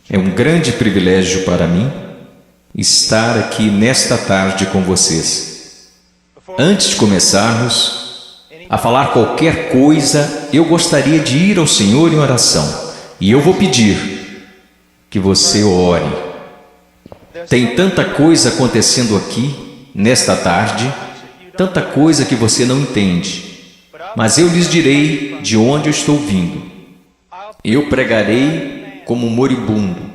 É um grande privilégio para mim estar aqui nesta tarde com vocês. Antes de começarmos a falar qualquer coisa, eu gostaria de ir ao Senhor em oração. E eu vou pedir que você ore. Tem tanta coisa acontecendo aqui nesta tarde, tanta coisa que você não entende. Mas eu lhes direi de onde eu estou vindo. Eu pregarei como moribundo,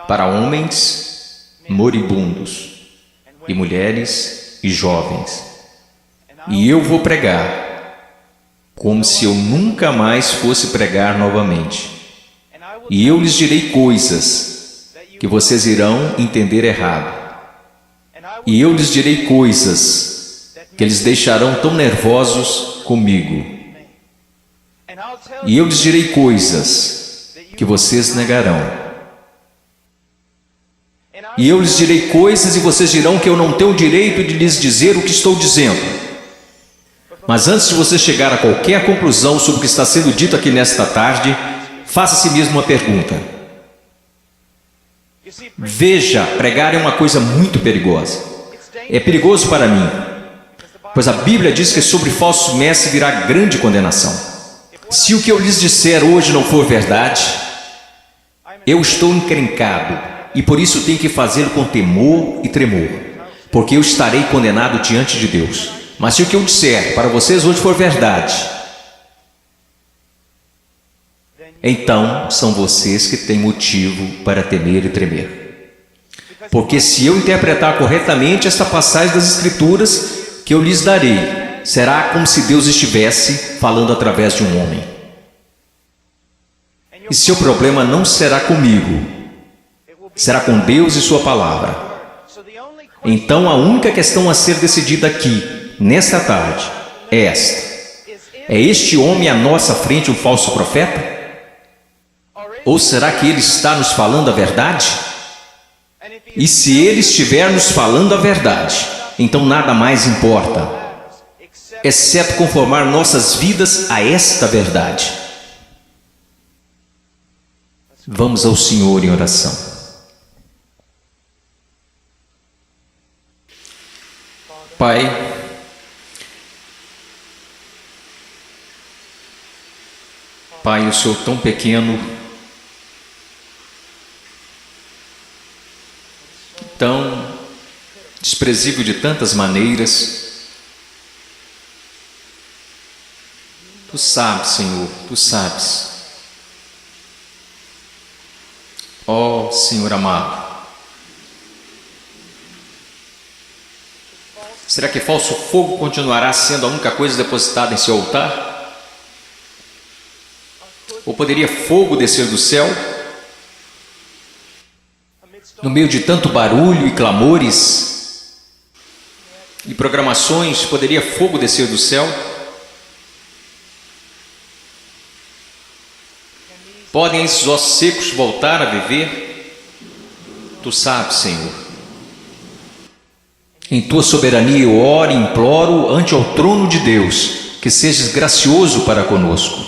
para homens moribundos, e mulheres e jovens. E eu vou pregar como se eu nunca mais fosse pregar novamente. E eu lhes direi coisas que vocês irão entender errado. E eu lhes direi coisas que eles deixarão tão nervosos comigo. E eu lhes direi coisas que vocês negarão. E eu lhes direi coisas e vocês dirão que eu não tenho o direito de lhes dizer o que estou dizendo. Mas antes de você chegar a qualquer conclusão sobre o que está sendo dito aqui nesta tarde, faça a si mesmo uma pergunta. Veja, pregar é uma coisa muito perigosa. É perigoso para mim, pois a Bíblia diz que sobre falsos mestres virá grande condenação. Se o que eu lhes disser hoje não for verdade, eu estou encrencado e por isso tenho que fazê-lo com temor e tremor, porque eu estarei condenado diante de Deus. Mas se o que eu disser para vocês hoje for verdade, então são vocês que têm motivo para temer e tremer. Porque se eu interpretar corretamente esta passagem das Escrituras que eu lhes darei, será como se Deus estivesse falando através de um homem. E seu problema não será comigo, será com Deus e sua palavra. Então a única questão a ser decidida aqui, nesta tarde, é esta: é este homem à nossa frente um falso profeta? Ou será que ele está nos falando a verdade? E se ele estiver nos falando a verdade, então nada mais importa, exceto conformar nossas vidas a esta verdade. Vamos ao Senhor em oração. Pai, Pai, o Senhor tão pequeno, tão desprezível de tantas maneiras. Tu sabes, Senhor, Tu sabes. Ó Senhor amado, será que falso fogo continuará sendo a única coisa depositada em seu altar? Ou poderia fogo descer do céu? No meio de tanto barulho e clamores e programações, poderia fogo descer do céu? Podem esses ossos secos voltar a viver? Tu sabes, Senhor. Em Tua soberania eu oro e imploro ante ao trono de Deus, que sejas gracioso para conosco.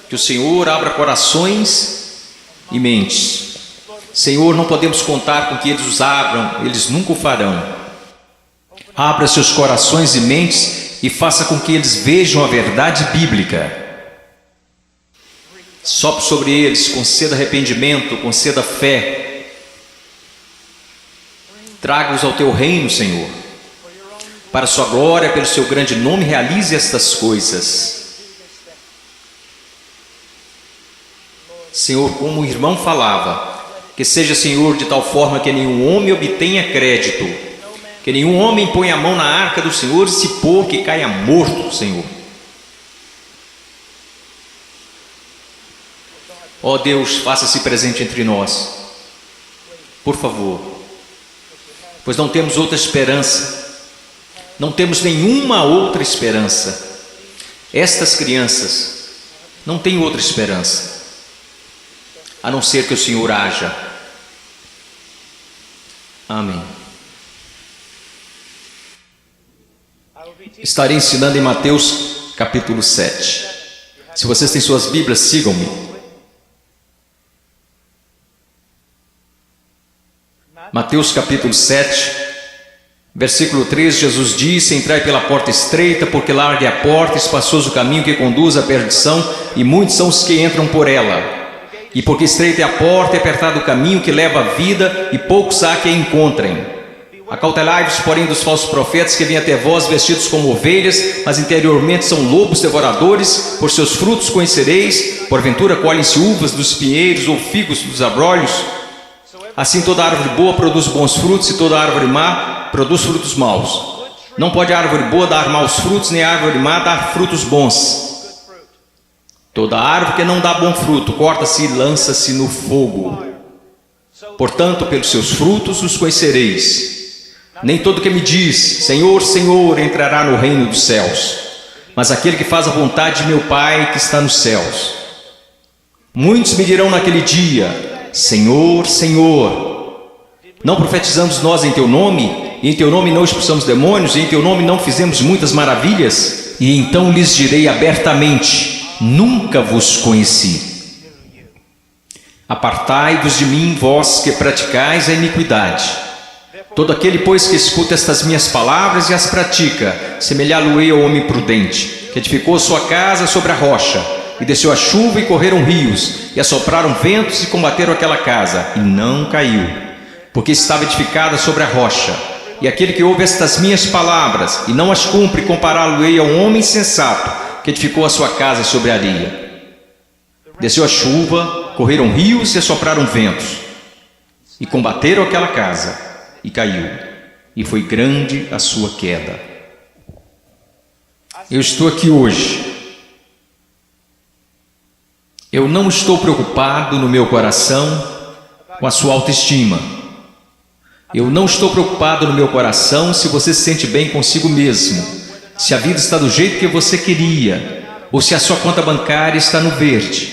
Que o Senhor abra corações e mentes. Senhor, não podemos contar com que eles os abram, eles nunca o farão. Abra seus corações e mentes e faça com que eles vejam a verdade bíblica. Sopre sobre eles, conceda arrependimento, conceda fé. Traga-os ao Teu reino, Senhor. Para a Sua glória, pelo Seu grande nome, realize estas coisas. Senhor, como o irmão falava, que seja, Senhor, de tal forma que nenhum homem obtenha crédito, que nenhum homem ponha a mão na arca do Senhor e se pôr que caia morto, Senhor. Ó Deus, faça-se presente entre nós, por favor, pois não temos outra esperança, não temos nenhuma outra esperança. Estas crianças não têm outra esperança, a não ser que o Senhor haja. Amém. Estarei ensinando em Mateus capítulo 7. Se vocês têm suas Bíblias, sigam-me. Mateus capítulo 7, versículo 3, Jesus disse: entrai pela porta estreita, porque larga é a porta, espaçoso o caminho que conduz à perdição, e muitos são os que entram por ela. E porque estreita é a porta e apertado o caminho que leva à vida, e poucos há que a encontrem. Acautelai-vos, porém, dos falsos profetas que vêm até vós vestidos como ovelhas, mas interiormente são lobos devoradores. Por seus frutos conhecereis. Porventura colhem-se uvas dos pinheiros ou figos dos abrolhos? Assim toda árvore boa produz bons frutos, e toda árvore má produz frutos maus. Não pode a árvore boa dar maus frutos, nem a árvore má dar frutos bons. Toda árvore que não dá bom fruto corta-se e lança-se no fogo. Portanto, pelos seus frutos os conhecereis. Nem todo que me diz, Senhor, Senhor, entrará no reino dos céus, mas aquele que faz a vontade de meu Pai que está nos céus. Muitos me dirão naquele dia: Senhor, Senhor, não profetizamos nós em teu nome, e em teu nome não expulsamos demônios, e em teu nome não fizemos muitas maravilhas? E então lhes direi abertamente: nunca vos conheci. Apartai-vos de mim, vós que praticais a iniquidade. Todo aquele, pois, que escuta estas minhas palavras e as pratica, semelhá-lo-ei ao homem prudente, que edificou sua casa sobre a rocha, e desceu a chuva e correram rios, e assopraram ventos e combateram aquela casa, e não caiu, porque estava edificada sobre a rocha. E aquele que ouve estas minhas palavras e não as cumpre, compará-lo-ei a um homem sensato, que edificou a sua casa sobre a areia. Desceu a chuva, correram rios e assopraram ventos, e combateram aquela casa, e caiu, e foi grande a sua queda. Eu estou aqui hoje. Eu não estou preocupado no meu coração com a sua autoestima. Eu não estou preocupado no meu coração se você se sente bem consigo mesmo, se a vida está do jeito que você queria, ou se a sua conta bancária está no verde.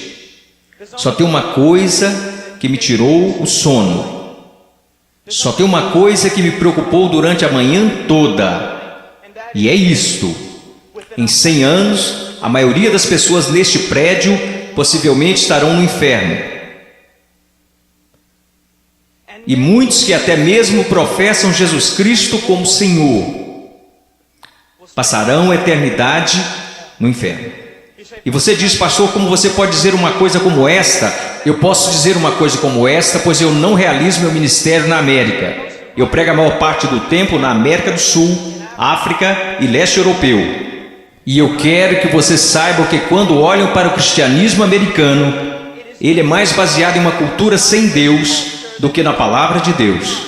Só tem uma coisa que me tirou o sono. Só tem uma coisa que me preocupou durante a manhã toda, e é isto: em 100 anos, a maioria das pessoas neste prédio possivelmente estarão no inferno. E muitos que até mesmo professam Jesus Cristo como Senhor passarão a eternidade no inferno. E você diz: pastor, como você pode dizer uma coisa como esta? Eu posso dizer uma coisa como esta, pois eu não realizo meu ministério na América. Eu prego a maior parte do tempo na América do Sul, África e leste europeu. E eu quero que você saiba que quando olham para o cristianismo americano, ele é mais baseado em uma cultura sem Deus do que na palavra de Deus.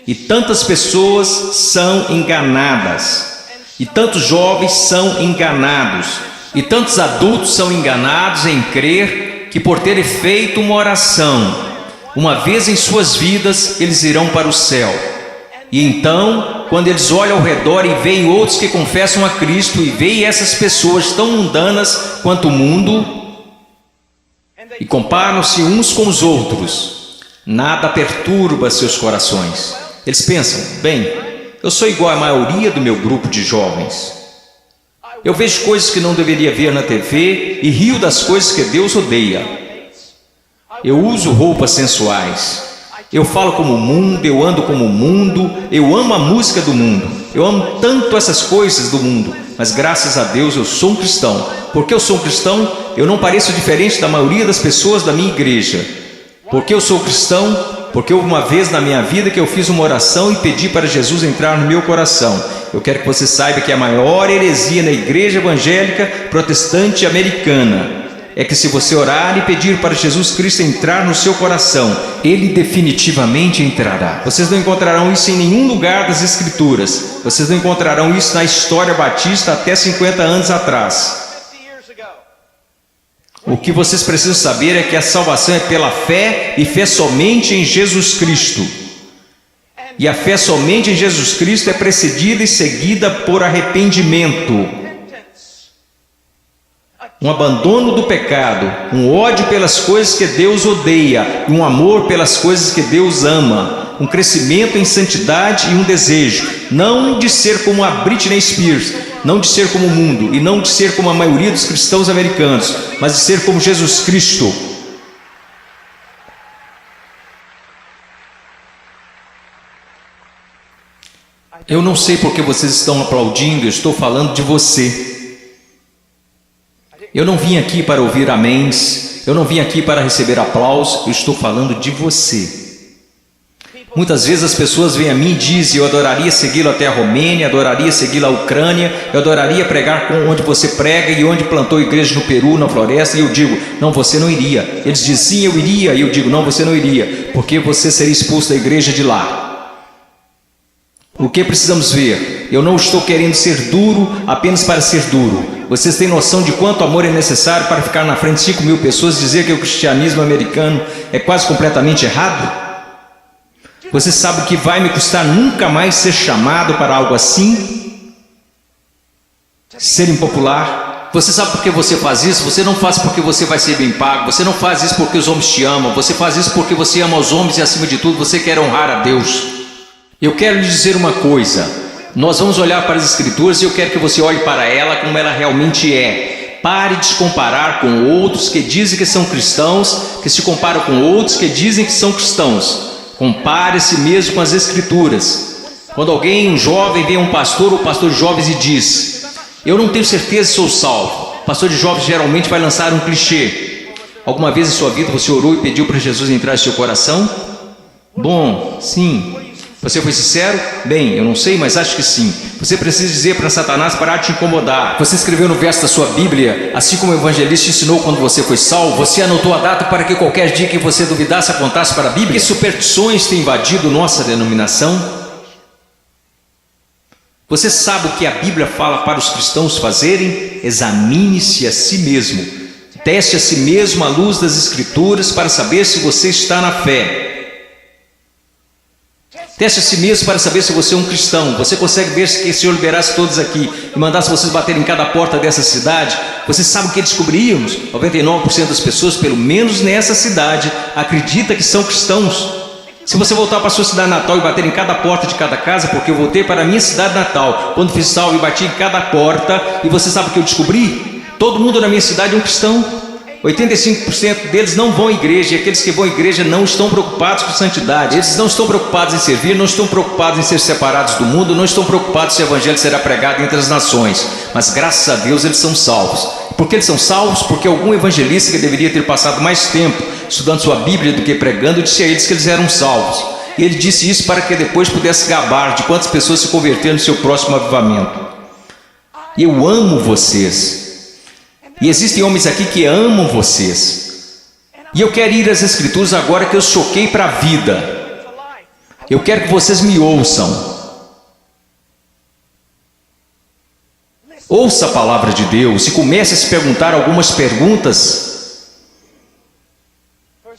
E tantas pessoas são enganadas, e tantos jovens são enganados, e tantos adultos são enganados em crer que por terem feito uma oração uma vez em suas vidas, eles irão para o céu. E então, quando eles olham ao redor e veem outros que confessam a Cristo, e veem essas pessoas tão mundanas quanto o mundo, e comparam-se uns com os outros, nada perturba seus corações. Eles pensam: bem, eu sou igual à maioria do meu grupo de jovens. Eu vejo coisas que não deveria ver na TV e rio das coisas que Deus odeia. Eu uso roupas sensuais. Eu falo como o mundo, eu ando como o mundo, eu amo a música do mundo. Eu amo tanto essas coisas do mundo, mas graças a Deus eu sou um cristão. Porque eu sou um cristão, eu não pareço diferente da maioria das pessoas da minha igreja. Porque eu sou cristão, porque houve uma vez na minha vida que eu fiz uma oração e pedi para Jesus entrar no meu coração. Eu quero que você saiba que a maior heresia na igreja evangélica protestante americana é que se você orar e pedir para Jesus Cristo entrar no seu coração, Ele definitivamente entrará. Vocês não encontrarão isso em nenhum lugar das Escrituras. Vocês não encontrarão isso na história batista até 50 anos atrás. O que vocês precisam saber é que a salvação é pela fé, e fé somente em Jesus Cristo. E a fé somente em Jesus Cristo é precedida e seguida por arrependimento, um abandono do pecado, um ódio pelas coisas que Deus odeia, e um amor pelas coisas que Deus ama, um crescimento em santidade e um desejo, não de ser como a Britney Spears, não de ser como o mundo, e não de ser como a maioria dos cristãos americanos, mas de ser como Jesus Cristo. Eu não sei porque vocês estão aplaudindo, eu estou falando de você. Eu não vim aqui para ouvir améns, eu não vim aqui para receber aplausos, eu estou falando de você. Muitas vezes as pessoas vêm a mim e dizem: eu adoraria segui-lo até a Romênia, adoraria segui-lo à Ucrânia, eu adoraria pregar onde você prega e onde plantou igreja no Peru, na floresta. E eu digo: não, você não iria. Eles dizem: sim, eu iria. E eu digo: não, você não iria, porque você seria expulso da igreja de lá. O que precisamos ver? Eu não estou querendo ser duro apenas para ser duro. Vocês têm noção de quanto amor é necessário para ficar na frente de 5.000 pessoas e dizer que o cristianismo americano é quase completamente errado? Você sabe o que vai me custar nunca mais ser chamado para algo assim? Ser impopular? Você sabe por que você faz isso? Você não faz porque você vai ser bem pago. Você não faz isso porque os homens te amam. Você faz isso porque você ama os homens e, acima de tudo, você quer honrar a Deus. Eu quero lhe dizer uma coisa. Nós vamos olhar para as Escrituras e eu quero que você olhe para ela como ela realmente é. Pare de se comparar com outros que dizem que são cristãos, que se comparam com outros que dizem que são cristãos. Compare-se mesmo com as Escrituras. Quando alguém, um jovem, vem a um pastor ou pastor de jovens e diz: eu não tenho certeza se sou salvo. O pastor de jovens geralmente vai lançar um clichê. Alguma vez em sua vida você orou e pediu para Jesus entrar em seu coração? Bom, sim. Você foi sincero? Bem, eu não sei, mas acho que sim. Você precisa dizer para Satanás parar de te incomodar. Você escreveu no verso da sua Bíblia, assim como o evangelista ensinou quando você foi salvo. Você anotou a data para que qualquer dia que você duvidasse apontasse para a Bíblia. Que superstições têm invadido nossa denominação? Você sabe o que a Bíblia fala para os cristãos fazerem? Examine-se a si mesmo. Teste a si mesmo à luz das Escrituras para saber se você está na fé. Teste a si mesmo para saber se você é um cristão. Você consegue ver se o Senhor liberasse todos aqui e mandasse vocês baterem em cada porta dessa cidade? Você sabe o que descobriríamos? 99% das pessoas, pelo menos nessa cidade, acredita que são cristãos. Se você voltar para a sua cidade natal e bater em cada porta de cada casa, porque eu voltei para a minha cidade natal, quando fiz salvo e bati em cada porta, e você sabe o que eu descobri? Todo mundo na minha cidade é um cristão. 85% deles não vão à igreja, e aqueles que vão à igreja não estão preocupados com santidade. Eles não estão preocupados em servir, não estão preocupados em ser separados do mundo, não estão preocupados se o evangelho será pregado entre as nações. Mas graças a Deus eles são salvos. Por que eles são salvos? Porque algum evangelista que deveria ter passado mais tempo estudando sua Bíblia do que pregando, disse a eles que eles eram salvos. E ele disse isso para que depois pudesse gabar de quantas pessoas se converteram no seu próximo avivamento. Eu amo vocês. E existem homens aqui que amam vocês. E eu quero ir às Escrituras agora que eu choquei para a vida. Eu quero que vocês me ouçam. Ouça a palavra de Deus e comece a se perguntar algumas perguntas.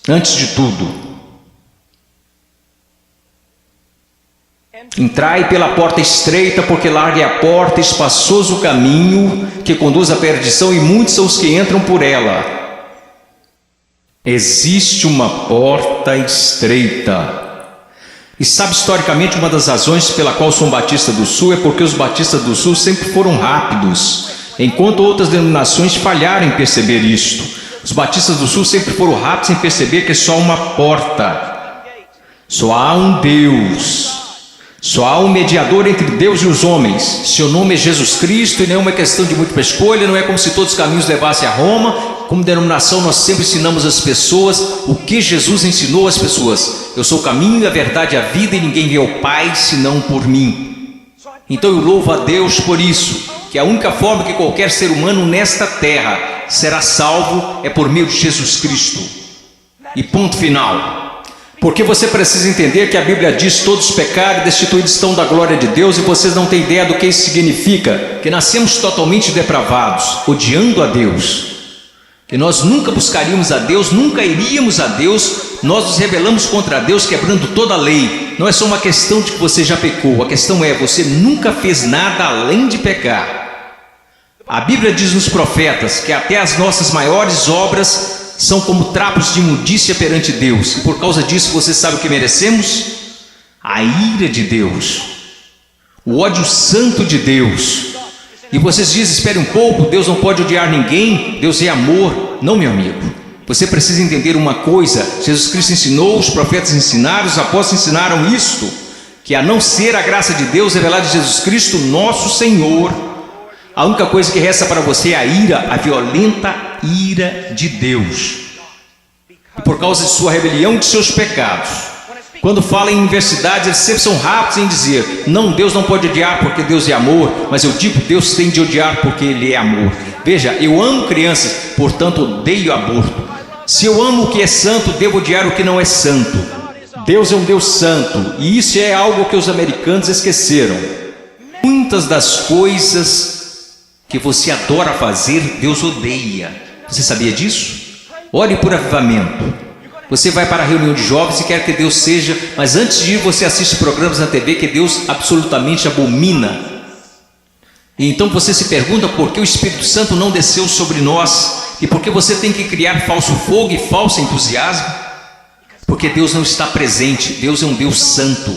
Antes de tudo, entrai pela porta estreita, porque larga é a porta, espaçoso o caminho que conduz à perdição, e muitos são os que entram por ela. Existe uma porta estreita. E sabe, historicamente, uma das razões pela qual sou um Batista do Sul é porque os Batistas do Sul sempre foram rápidos, enquanto outras denominações falharam em perceber isto. Os Batistas do Sul sempre foram rápidos em perceber que é só uma porta. Só há um Deus. Só há um mediador entre Deus e os homens. Seu nome é Jesus Cristo, e não é uma questão de múltipla escolha. Não é como se todos os caminhos levassem a Roma. Como denominação, nós sempre ensinamos às pessoas o que Jesus ensinou às pessoas. Eu sou o caminho, a verdade e a vida, e ninguém vê ao Pai senão por mim. Então eu louvo a Deus por isso, que a única forma que qualquer ser humano nesta terra será salvo é por meio de Jesus Cristo. E ponto final. Porque você precisa entender que a Bíblia diz: todos pecaram e destituídos estão da glória de Deus, e vocês não têm ideia do que isso significa, que nascemos totalmente depravados, odiando a Deus, que nós nunca buscaríamos a Deus, nunca iríamos a Deus, nós nos rebelamos contra Deus, quebrando toda a lei. Não é só uma questão de que você já pecou, a questão é: você nunca fez nada além de pecar. A Bíblia diz nos profetas que até as nossas maiores obras são como trapos de imundícia perante Deus, e por causa disso você sabe o que merecemos? A ira de Deus, o ódio santo de Deus. E vocês dizem: espere um pouco, Deus não pode odiar ninguém, Deus é amor. Não, meu amigo, você precisa entender uma coisa: Jesus Cristo ensinou, os profetas ensinaram, os apóstolos ensinaram isto, que que a não ser a graça de Deus revelada em Jesus Cristo, nosso Senhor, a única coisa que resta para você é a ira, a violenta ira de Deus. E por causa de sua rebelião e de seus pecados. Quando fala em universidades, eles sempre são rápidos em dizer: não, Deus não pode odiar porque Deus é amor. Mas eu digo, Deus tem de odiar porque Ele é amor. Veja, eu amo crianças, portanto odeio aborto. Se eu amo o que é santo, devo odiar o que não é santo. Deus é um Deus santo, e isso é algo que os americanos esqueceram. Muitas das coisas que você adora fazer, Deus odeia. Você sabia disso? Ore por avivamento. Você vai para a reunião de jovens e quer que Deus seja, mas antes de ir você assiste programas na TV que Deus absolutamente abomina. E então você se pergunta por que o Espírito Santo não desceu sobre nós e por que você tem que criar falso fogo e falso entusiasmo. Porque Deus não está presente. Deus é um Deus santo,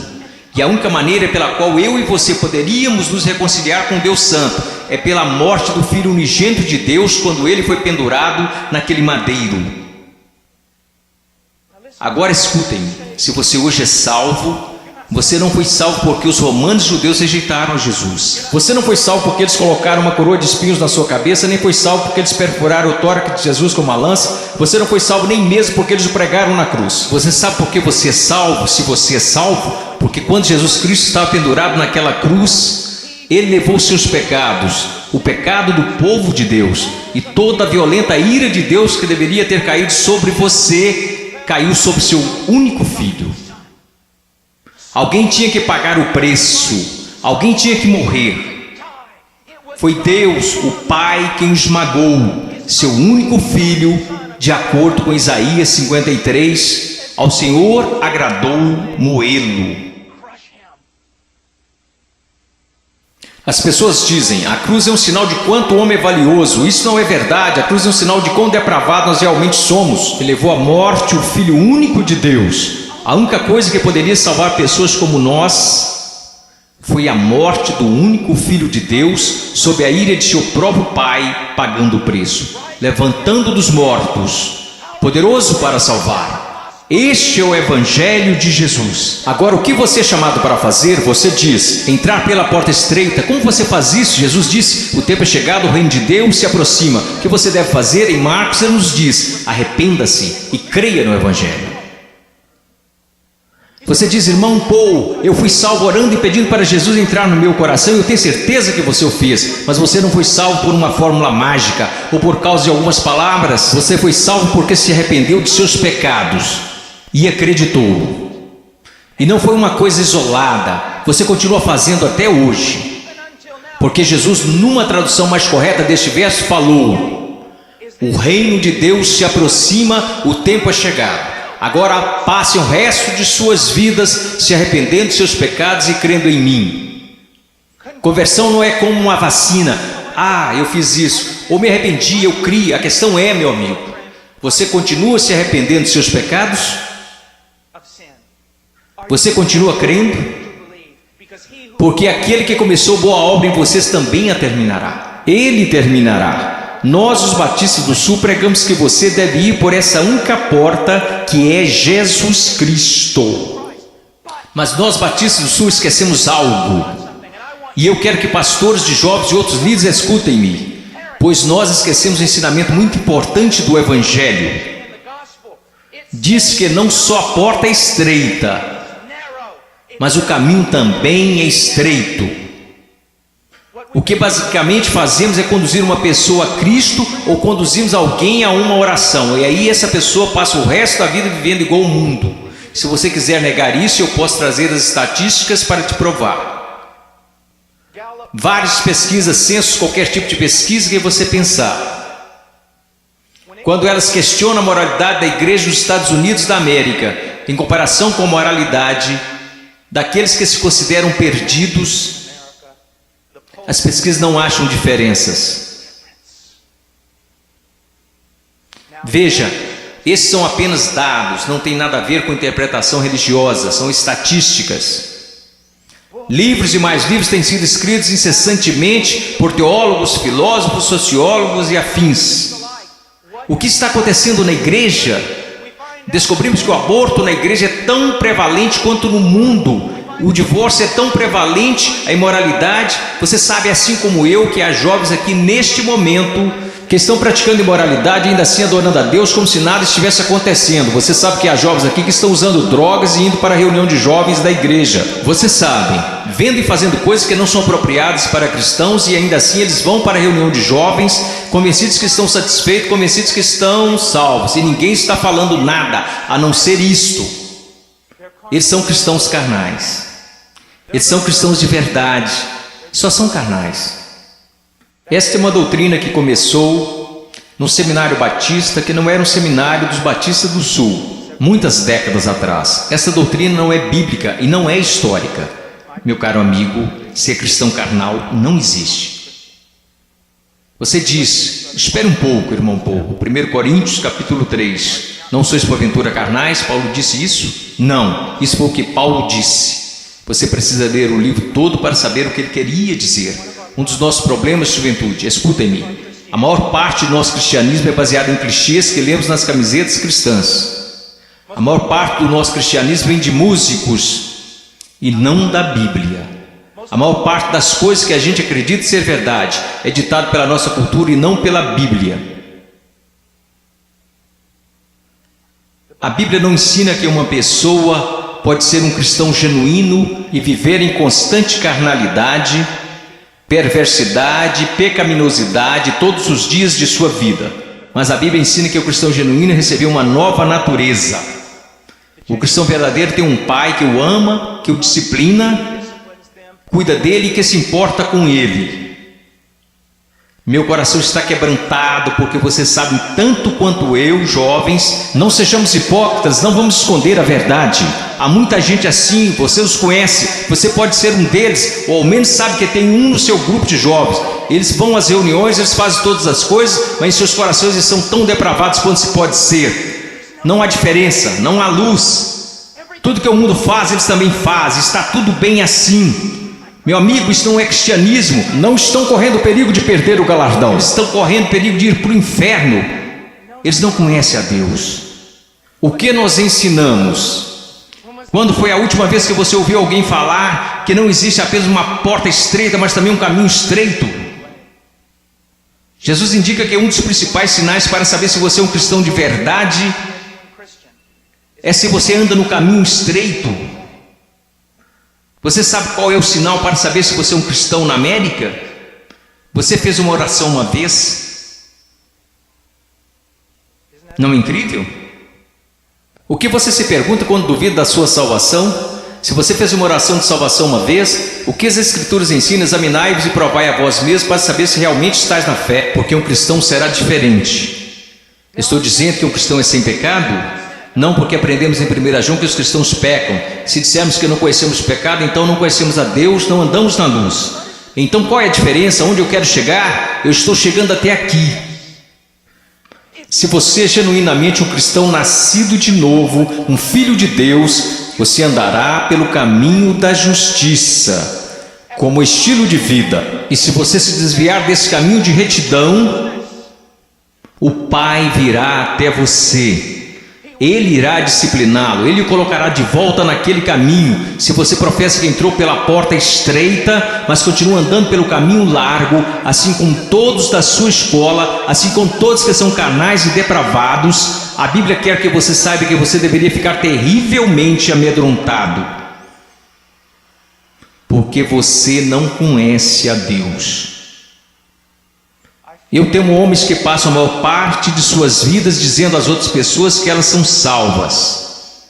e a única maneira pela qual eu e você poderíamos nos reconciliar com Deus santo é pela morte do Filho unigênito de Deus, quando ele foi pendurado naquele madeiro. Agora escutem, se você hoje é salvo, você não foi salvo porque os romanos judeus rejeitaram Jesus. Você não foi salvo porque eles colocaram uma coroa de espinhos na sua cabeça, nem foi salvo porque eles perfuraram o tórax de Jesus com uma lança. Você não foi salvo nem mesmo porque eles o pregaram na cruz. Você sabe por que você é salvo? Se você é salvo, porque quando Jesus Cristo estava pendurado naquela cruz, Ele levou os seus pecados, o pecado do povo de Deus, e toda a violenta ira de Deus que deveria ter caído sobre você, caiu sobre seu único filho. Alguém tinha que pagar o preço, alguém tinha que morrer. Foi Deus, o Pai, quem esmagou seu único filho, de acordo com Isaías 53, ao Senhor agradou moê-lo. As pessoas dizem: a cruz é um sinal de quanto o homem é valioso. Isso não é verdade. A cruz é um sinal de quão depravado nós realmente somos. Ele levou à morte o Filho único de Deus. A única coisa que poderia salvar pessoas como nós foi a morte do único Filho de Deus, sob a ira de seu próprio Pai, pagando o preço, levantando dos mortos, poderoso para salvar. Este é o Evangelho de Jesus. Agora, o que você é chamado para fazer? Você diz: entrar pela porta estreita. Como você faz isso? Jesus disse: o tempo é chegado, o reino de Deus se aproxima. O que você deve fazer? Em Marcos ele nos diz: arrependa-se e creia no Evangelho. Você diz: irmão Paul, eu fui salvo orando e pedindo para Jesus entrar no meu coração. Eu tenho certeza que você o fez, mas você não foi salvo por uma fórmula mágica ou por causa de algumas palavras. Você foi salvo porque se arrependeu de seus pecados e acreditou. E não foi uma coisa isolada, você continua fazendo até hoje. Porque Jesus, numa tradução mais correta deste verso, falou: o reino de Deus se aproxima, o tempo é chegado. Agora passem o resto de suas vidas se arrependendo de seus pecados e crendo em mim. Conversão não é como uma vacina. Ah, eu fiz isso, ou me arrependi, eu criei. A questão é, meu amigo, você continua se arrependendo de seus pecados? Você continua crendo? Porque aquele que começou boa obra em vocês também a terminará. Ele terminará. Nós, os batistas do Sul, pregamos que você deve ir por essa única porta, que é Jesus Cristo. Mas nós, batistas do Sul, esquecemos algo. E eu quero que pastores de jovens e outros líderes escutem-me, pois nós esquecemos um ensinamento muito importante do Evangelho. Diz que não só a porta é estreita, mas o caminho também é estreito. O que basicamente fazemos é conduzir uma pessoa a Cristo ou conduzimos alguém a uma oração. E aí essa pessoa passa o resto da vida vivendo igual ao mundo. Se você quiser negar isso, eu posso trazer as estatísticas para te provar. Várias pesquisas, censos, qualquer tipo de pesquisa que você pensar. Quando elas questionam a moralidade da igreja nos Estados Unidos da América, em comparação com a moralidade daqueles que se consideram perdidos, as pesquisas não acham diferenças. Veja, esses são apenas dados, não tem nada a ver com interpretação religiosa, são estatísticas. Livros e mais livros têm sido escritos incessantemente por teólogos, filósofos, sociólogos e afins. O que está acontecendo na igreja? Descobrimos que o aborto na igreja é tão prevalente quanto no mundo, o divórcio é tão prevalente, a imoralidade. Você sabe, assim como eu, que há jovens aqui neste momento que estão praticando imoralidade e ainda assim adorando a Deus como se nada estivesse acontecendo. Você sabe que há jovens aqui que estão usando drogas e indo para a reunião de jovens da igreja. Você sabe, vendo e fazendo coisas que não são apropriadas para cristãos, e ainda assim eles vão para a reunião de jovens, convencidos que estão satisfeitos, convencidos que estão salvos, e ninguém está falando nada a não ser isto. Eles são cristãos carnais, eles são cristãos de verdade, só são carnais. Esta é uma doutrina que começou no seminário batista, que não era um seminário dos batistas do sul, muitas décadas atrás. Essa doutrina não é bíblica e não é histórica. Meu caro amigo, ser cristão carnal não existe. Você diz, espere um pouco, irmão Paulo, 1 Coríntios capítulo 3, não sois porventura carnais? Paulo disse isso? Não, isso foi o que Paulo disse. Você precisa ler o livro todo para saber o que ele queria dizer. Um dos nossos problemas, juventude, escutem-me, a maior parte do nosso cristianismo é baseado em clichês que lemos nas camisetas cristãs. A maior parte do nosso cristianismo vem de músicos e não da Bíblia. A maior parte das coisas que a gente acredita ser verdade é ditado pela nossa cultura e não pela Bíblia. A Bíblia não ensina que uma pessoa pode ser um cristão genuíno e viver em constante carnalidade, perversidade, pecaminosidade todos os dias de sua vida. Mas a Bíblia ensina que o cristão genuíno recebeu uma nova natureza. O cristão verdadeiro tem um pai que o ama, que o disciplina, cuida dele e que se importa com ele. Meu coração está quebrantado porque você sabe tanto quanto eu, jovens. Não sejamos hipócritas, não vamos esconder a verdade. Há muita gente assim, você os conhece, você pode ser um deles, ou ao menos sabe que tem um no seu grupo de jovens. Eles vão às reuniões, eles fazem todas as coisas, mas em seus corações eles são tão depravados quanto se pode ser. Não há diferença, não há luz. Tudo que o mundo faz, eles também fazem, está tudo bem assim. Meu amigo, isso não é cristianismo. Não estão correndo o perigo de perder o galardão, eles estão correndo o perigo de ir para o inferno. Eles não conhecem a Deus. O que nós ensinamos? Quando foi a última vez que você ouviu alguém falar que não existe apenas uma porta estreita, mas também um caminho estreito? Jesus indica que um dos principais sinais para saber se você é um cristão de verdade é se você anda no caminho estreito. Você sabe qual é o sinal para saber se você é um cristão na América? Você fez uma oração uma vez? Não é incrível? O que você se pergunta quando duvida da sua salvação? Se você fez uma oração de salvação uma vez, o que as Escrituras ensinam? Examinai-vos e provai a vós mesmos para saber se realmente estáis na fé, porque um cristão será diferente. Estou dizendo que um cristão é sem pecado? Não, porque aprendemos em 1 João que os cristãos pecam. Se dissermos que não conhecemos o pecado, então não conhecemos a Deus, não andamos na luz. Então qual é a diferença? Onde eu quero chegar? Eu estou chegando até aqui. Se você é genuinamente um cristão nascido de novo, um filho de Deus, você andará pelo caminho da justiça, como estilo de vida. E se você se desviar desse caminho de retidão, o Pai virá até você. Ele irá discipliná-lo, ele o colocará de volta naquele caminho. Se você professa que entrou pela porta estreita, mas continua andando pelo caminho largo, assim como todos da sua escola, assim como todos que são carnais e depravados, a Bíblia quer que você saiba que você deveria ficar terrivelmente amedrontado, porque você não conhece a Deus. Eu temo homens que passam a maior parte de suas vidas dizendo às outras pessoas que elas são salvas.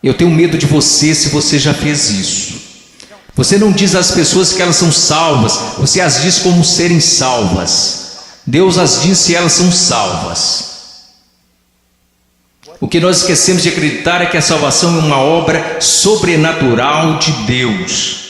Eu tenho medo de você se você já fez isso. Você não diz às pessoas que elas são salvas, você as diz como serem salvas. Deus as diz se elas são salvas. O que nós esquecemos de acreditar é que a salvação é uma obra sobrenatural de Deus.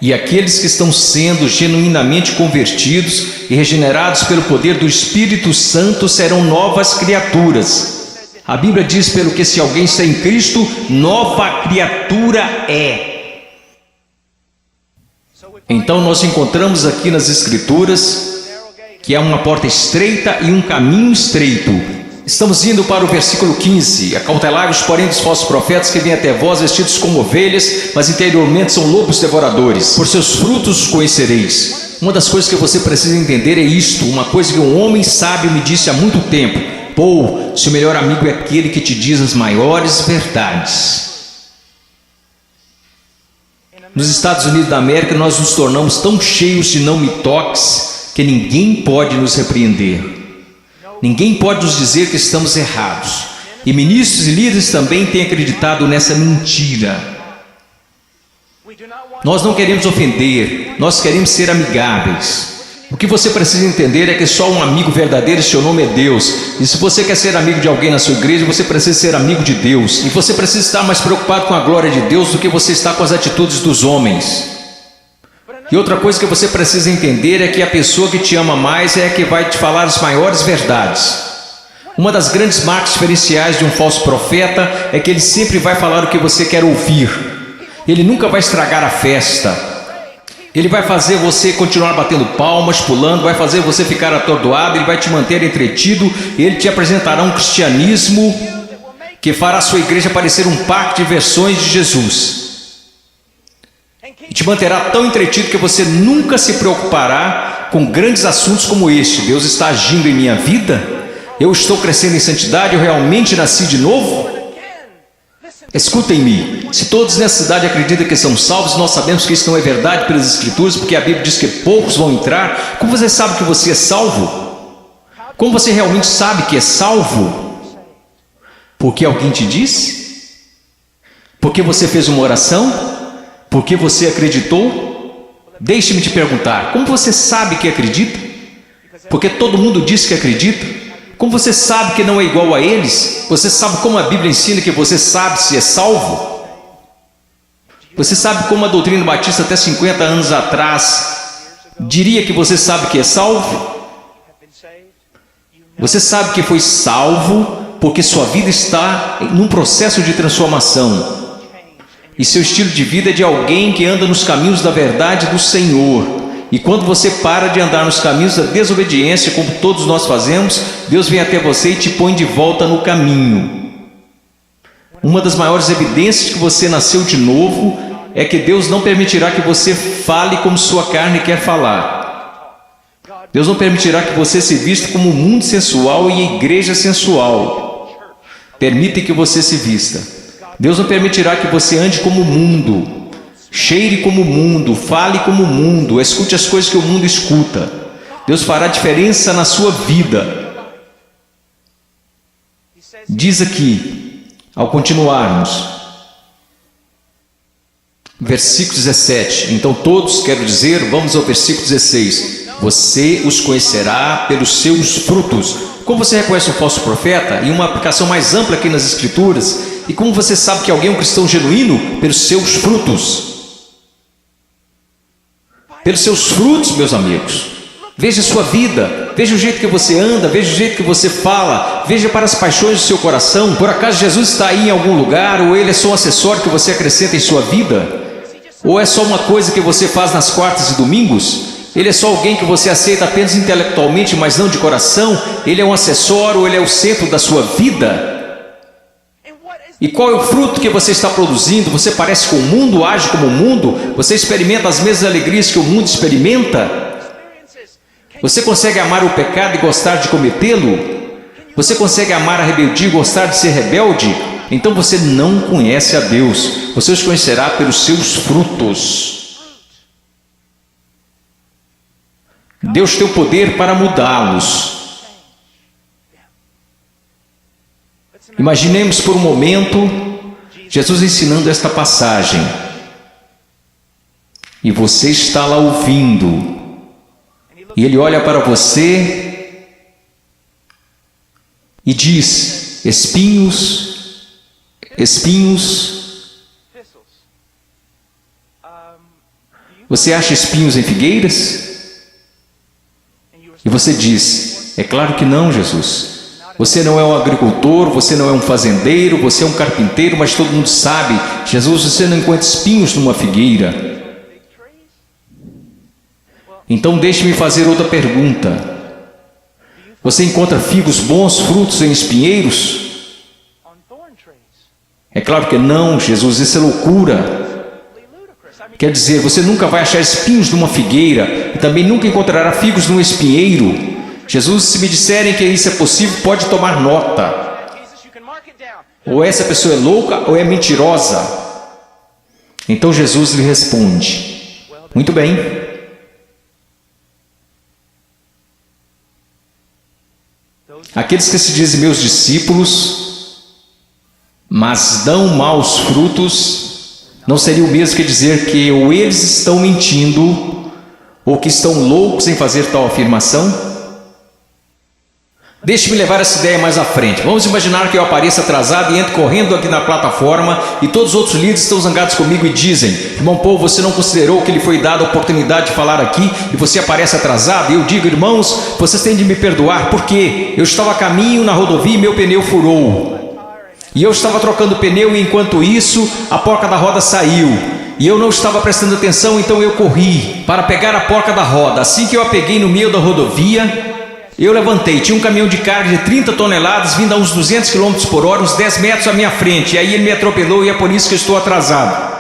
E aqueles que estão sendo genuinamente convertidos e regenerados pelo poder do Espírito Santo serão novas criaturas. A Bíblia diz, pelo que se alguém está em Cristo, nova criatura é. Então nós encontramos aqui nas Escrituras que há uma porta estreita e um caminho estreito. Estamos indo para o versículo 15. Acautelai-vos, porém, dos falsos profetas que vêm até vós vestidos como ovelhas, mas interiormente são lobos devoradores. Por seus frutos os conhecereis. Uma das coisas que você precisa entender é isto, uma coisa que um homem sábio me disse há muito tempo: Paul, seu melhor amigo é aquele que te diz as maiores verdades. Nos Estados Unidos da América, nós nos tornamos tão cheios de não me toques que ninguém pode nos repreender. Ninguém pode nos dizer que estamos errados. E ministros e líderes também têm acreditado nessa mentira. Nós não queremos ofender, nós queremos ser amigáveis. O que você precisa entender é que só um amigo verdadeiro, seu nome é Deus. E se você quer ser amigo de alguém na sua igreja, você precisa ser amigo de Deus. E você precisa estar mais preocupado com a glória de Deus do que você está com as atitudes dos homens. E outra coisa que você precisa entender é que a pessoa que te ama mais é a que vai te falar as maiores verdades. Uma das grandes marcas diferenciais de um falso profeta é que ele sempre vai falar o que você quer ouvir. Ele nunca vai estragar a festa. Ele vai fazer você continuar batendo palmas, pulando, vai fazer você ficar atordoado, ele vai te manter entretido, e ele te apresentará um cristianismo que fará a sua igreja parecer um parque de versões de Jesus. E te manterá tão entretido que você nunca se preocupará com grandes assuntos como este. Deus está agindo em minha vida? Eu estou crescendo em santidade? Eu realmente nasci de novo? Escutem-me, se todos nessa cidade acreditam que são salvos, nós sabemos que isso não é verdade pelas Escrituras, porque a Bíblia diz que poucos vão entrar. Como você sabe que você é salvo? Como você realmente sabe que é salvo? Porque alguém te disse? Porque você fez uma oração? Porque você acreditou? Deixe-me te perguntar, como você sabe que acredita? Porque todo mundo diz que acredita. Como você sabe que não é igual a eles? Você sabe como a Bíblia ensina que você sabe se é salvo? Você sabe como a doutrina batista até 50 anos atrás diria que você sabe que é salvo? Você sabe que foi salvo porque sua vida está num processo de transformação. E seu estilo de vida é de alguém que anda nos caminhos da verdade do Senhor. E quando você para de andar nos caminhos da desobediência, como todos nós fazemos, Deus vem até você e te põe de volta no caminho. Uma das maiores evidências que você nasceu de novo é que Deus não permitirá que você fale como sua carne quer falar. Deus não permitirá que você se vista como o mundo sensual e a igreja sensual. Permite que você se vista. Deus não permitirá que você ande como o mundo, cheire como o mundo, fale como o mundo, escute as coisas que o mundo escuta. Deus fará diferença na sua vida. Diz aqui, ao continuarmos, versículo 17. Então todos, quero dizer, vamos ao versículo 16. Você os conhecerá pelos seus frutos. Como você reconhece um falso profeta? E uma aplicação mais ampla aqui nas Escrituras. E como você sabe que alguém é um cristão genuíno? Pelos seus frutos. Pelos seus frutos, meus amigos. Veja a sua vida, veja o jeito que você anda, veja o jeito que você fala, veja para as paixões do seu coração. Por acaso Jesus está aí em algum lugar, ou ele é só um acessório que você acrescenta em sua vida? Ou é só uma coisa que você faz nas quartas e domingos? Ele é só alguém que você aceita apenas intelectualmente, mas não de coração? Ele é um acessório, ele é o centro da sua vida? E qual é o fruto que você está produzindo? Você parece com o mundo, age como o mundo? Você experimenta as mesmas alegrias que o mundo experimenta? Você consegue amar o pecado e gostar de cometê-lo? Você consegue amar a rebeldia e gostar de ser rebelde? Então você não conhece a Deus. Você os conhecerá pelos seus frutos. Deus tem o poder para mudá-los. Imaginemos por um momento Jesus ensinando esta passagem. E você está lá ouvindo. E Ele olha para você e diz: espinhos, espinhos. Você acha espinhos em figueiras? E você diz: é claro que não, Jesus. Você não é um agricultor, você não é um fazendeiro, você é um carpinteiro, mas todo mundo sabe, Jesus, você não encontra espinhos numa figueira. Então deixe-me fazer outra pergunta. Você encontra figos bons, frutos em espinheiros? É claro que não, Jesus, isso é loucura. Quer dizer, você nunca vai achar espinhos numa figueira e também nunca encontrará figos num espinheiro. Jesus, se me disserem que isso é possível, pode tomar nota. Ou essa pessoa é louca ou é mentirosa. Então Jesus lhe responde: muito bem. Aqueles que se dizem meus discípulos, mas dão maus frutos, não seria o mesmo que dizer que ou eles estão mentindo, ou que estão loucos em fazer tal afirmação? Deixe-me levar essa ideia mais à frente. Vamos imaginar que eu apareça atrasado e entro correndo aqui na plataforma e todos os outros líderes estão zangados comigo e dizem: irmão Paul, você não considerou que lhe foi dada a oportunidade de falar aqui e você aparece atrasado? E eu digo: irmãos, vocês têm de me perdoar porque eu estava a caminho na rodovia e meu pneu furou. E eu estava trocando o pneu e enquanto isso a porca da roda saiu. E eu não estava prestando atenção, então eu corri para pegar a porca da roda. Assim que eu a peguei no meio da rodovia, eu levantei, tinha um caminhão de carga de 30 toneladas vindo a uns 200 km por hora, uns 10 metros à minha frente. E aí ele me atropelou e é por isso que eu estou atrasado.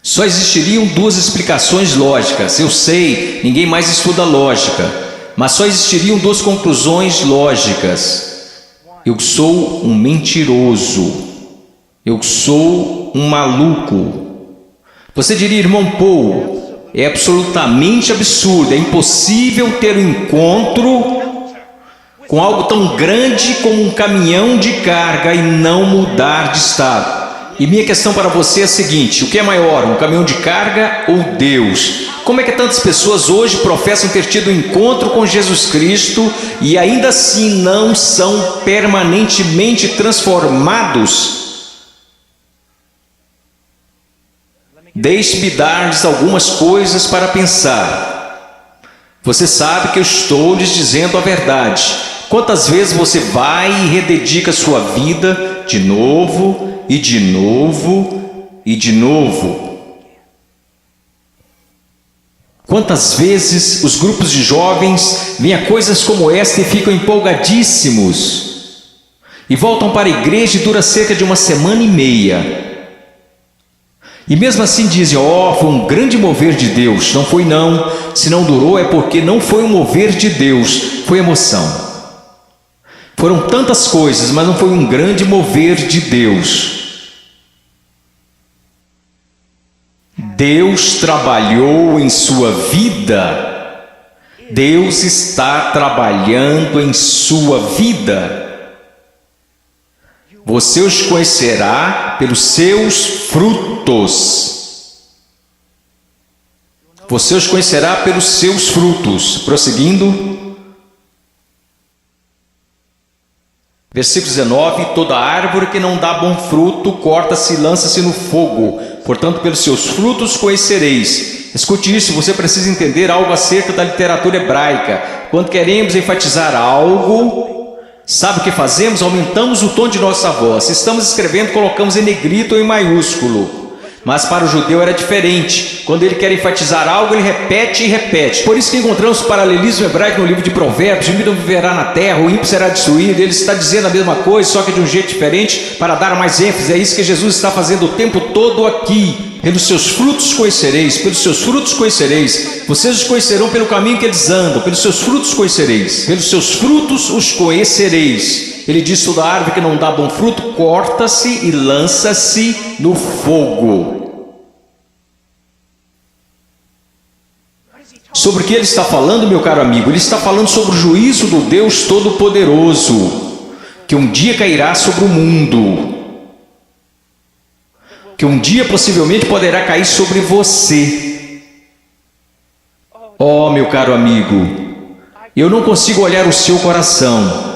Só existiriam duas explicações lógicas. Eu sei, ninguém mais estuda lógica. Mas só existiriam duas conclusões lógicas. Eu sou um mentiroso. Eu sou um maluco. Você diria: irmão Paul, é absolutamente absurdo, é impossível ter um encontro com algo tão grande como um caminhão de carga e não mudar de estado. E minha questão para você é a seguinte: o que é maior, um caminhão de carga ou Deus? Como é que tantas pessoas hoje professam ter tido um encontro com Jesus Cristo e ainda assim não são permanentemente transformados? Deixe-me dar-lhes algumas coisas para pensar. Você sabe que eu estou lhes dizendo a verdade. Quantas vezes você vai e rededica sua vida de novo, e de novo, e de novo? Quantas vezes os grupos de jovens veem a coisas como esta e ficam empolgadíssimos, e voltam para a igreja e dura cerca de uma semana e meia. E mesmo assim dizem: ó, foi um grande mover de Deus. Não foi não. Se não durou é porque não foi um mover de Deus, foi emoção. Foram tantas coisas, mas não foi um grande mover de Deus. Deus trabalhou em sua vida. Deus está trabalhando em sua vida. Você os conhecerá pelos seus frutos. Você os conhecerá pelos seus frutos. Prosseguindo. Versículo 19. Toda árvore que não dá bom fruto, corta-se e lança-se no fogo. Portanto, pelos seus frutos conhecereis. Escute isso, você precisa entender algo acerca da literatura hebraica. Quando queremos enfatizar algo, sabe o que fazemos? Aumentamos o tom de nossa voz. Se estamos escrevendo, colocamos em negrito ou em maiúsculo. Mas para o judeu era diferente. Quando ele quer enfatizar algo, ele repete e repete. Por isso que encontramos paralelismo hebraico no livro de Provérbios: o ímpio viverá na terra, o ímpio será destruído. Ele está dizendo a mesma coisa, só que de um jeito diferente, para dar mais ênfase. É isso que Jesus está fazendo o tempo todo aqui. Pelos seus frutos conhecereis, pelos seus frutos conhecereis. Vocês os conhecerão pelo caminho que eles andam, pelos seus frutos conhecereis, pelos seus frutos os conhecereis. Ele diz: toda árvore que não dá bom fruto, corta-se e lança-se no fogo. Sobre o que ele está falando, meu caro amigo? Ele está falando sobre o juízo do Deus Todo-Poderoso, que um dia cairá sobre o mundo, que um dia possivelmente poderá cair sobre você. Oh, meu caro amigo, eu não consigo olhar o seu coração.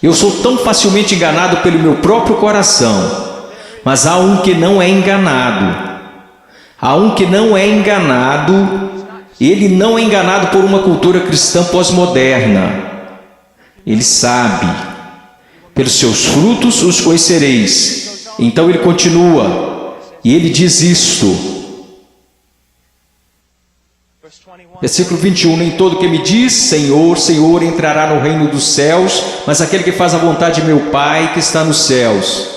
Eu sou tão facilmente enganado pelo meu próprio coração. Mas há um que não é enganado. Há um que não é enganado. Ele não é enganado por uma cultura cristã pós-moderna. Ele sabe. Pelos seus frutos os conhecereis. Então ele continua. E ele diz isto: Versículo 21, nem todo que me diz Senhor, Senhor entrará no reino dos céus, mas aquele que faz a vontade de meu Pai que está nos céus.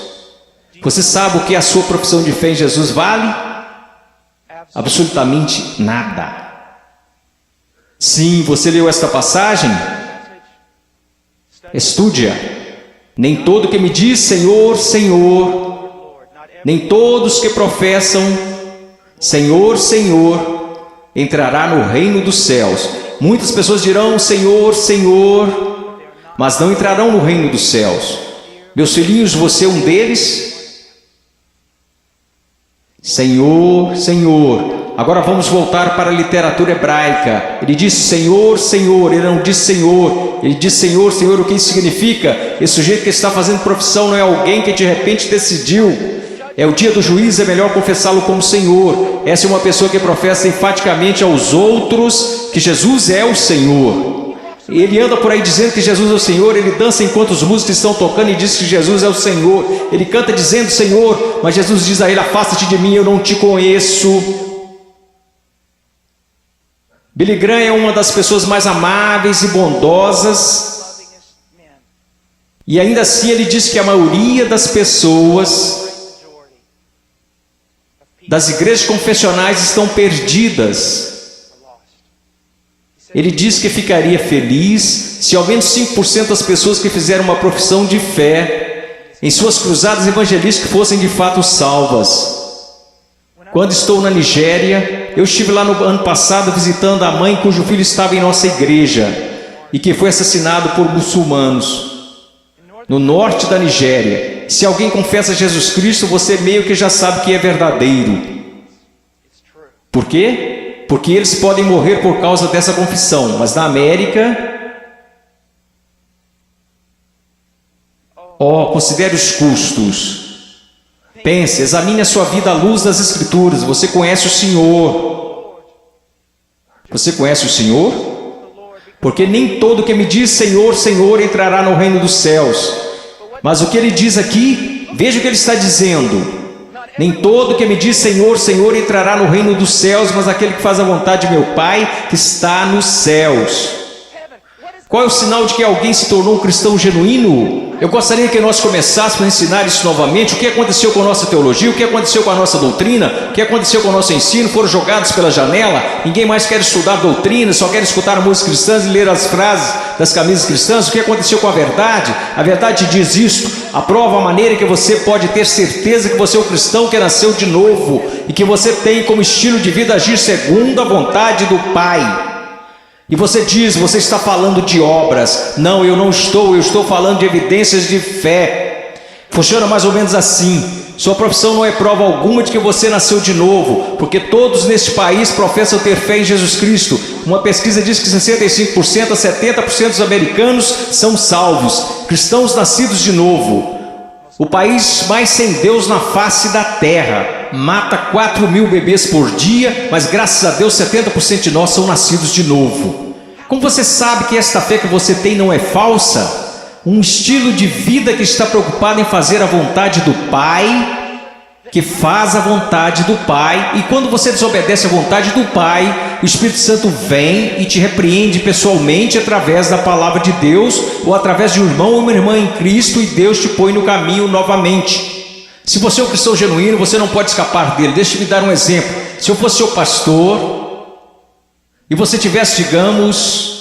Você sabe o que a sua profissão de fé em Jesus vale? Absolutamente nada. Sim, você leu esta passagem? Estude-a. Nem todo que me diz Senhor, Senhor, nem todos que professam Senhor, Senhor, entrará no reino dos céus. Muitas pessoas dirão Senhor, Senhor, mas não entrarão no reino dos céus. Meus filhinhos, você é um deles? Senhor, Senhor. Agora vamos voltar para a literatura hebraica. Ele diz Senhor, Senhor, ele não diz Senhor. Ele diz Senhor, Senhor, o que isso significa? Esse sujeito que está fazendo profissão não é alguém que de repente decidiu. É o dia do juízo, é melhor confessá-lo como Senhor. Essa é uma pessoa que professa enfaticamente aos outros que Jesus é o Senhor. Ele anda por aí dizendo que Jesus é o Senhor, ele dança enquanto os músicos estão tocando e diz que Jesus é o Senhor. Ele canta dizendo Senhor, mas Jesus diz a ele, afasta-te de mim, eu não te conheço. Billy Graham é uma das pessoas mais amáveis e bondosas, e ainda assim ele diz que a maioria das pessoas das igrejas confessionais estão perdidas. Ele diz que ficaria feliz se ao menos 5% das pessoas que fizeram uma profissão de fé em suas cruzadas evangelísticas fossem de fato salvas. Quando estou na Nigéria, eu estive lá no ano passado visitando a mãe cujo filho estava em nossa igreja e que foi assassinado por muçulmanos no norte da Nigéria. Se alguém confessa Jesus Cristo, você meio que já sabe que é verdadeiro. Por quê? Porque eles podem morrer por causa dessa confissão, mas na América, considere os custos. Pense, examine a sua vida à luz das Escrituras. Você conhece o Senhor? Você conhece o Senhor? Porque nem todo que me diz Senhor, Senhor entrará no reino dos céus. Mas o que ele diz aqui, veja o que ele está dizendo. Nem todo que me diz Senhor, Senhor entrará no reino dos céus, mas aquele que faz a vontade de meu Pai que está nos céus. Qual é o sinal de que alguém se tornou um cristão genuíno? Eu gostaria que nós começássemos a ensinar isso novamente. O que aconteceu com a nossa teologia? O que aconteceu com a nossa doutrina? O que aconteceu com o nosso ensino? Foram jogados pela janela? Ninguém mais quer estudar doutrina, só quer escutar músicas cristãs e ler as frases das camisas cristãs. O que aconteceu com a verdade? A verdade diz isto. Aprova a maneira que você pode ter certeza que você é um cristão que nasceu de novo e que você tem como estilo de vida agir segundo a vontade do Pai. E você diz, você está falando de obras. Não, eu estou falando de evidências de fé. Funciona mais ou menos assim. Sua profissão não é prova alguma de que você nasceu de novo, porque todos neste país professam ter fé em Jesus Cristo. Uma pesquisa diz que 65% a 70% dos americanos são salvos, cristãos nascidos de novo. O país mais sem Deus na face da terra mata 4.000 bebês por dia, mas graças a Deus 70% de nós são nascidos de novo. Como você sabe que esta fé que você tem não é falsa? Um estilo de vida que está preocupado em fazer a vontade do Pai, que faz a vontade do Pai, e quando você desobedece a vontade do Pai, o Espírito Santo vem e te repreende pessoalmente através da palavra de Deus, ou através de um irmão ou uma irmã em Cristo, e Deus te põe no caminho novamente. Se você é um cristão genuíno, você não pode escapar dele. Deixa eu me dar um exemplo. Se eu fosse seu pastor, e você tivesse, digamos,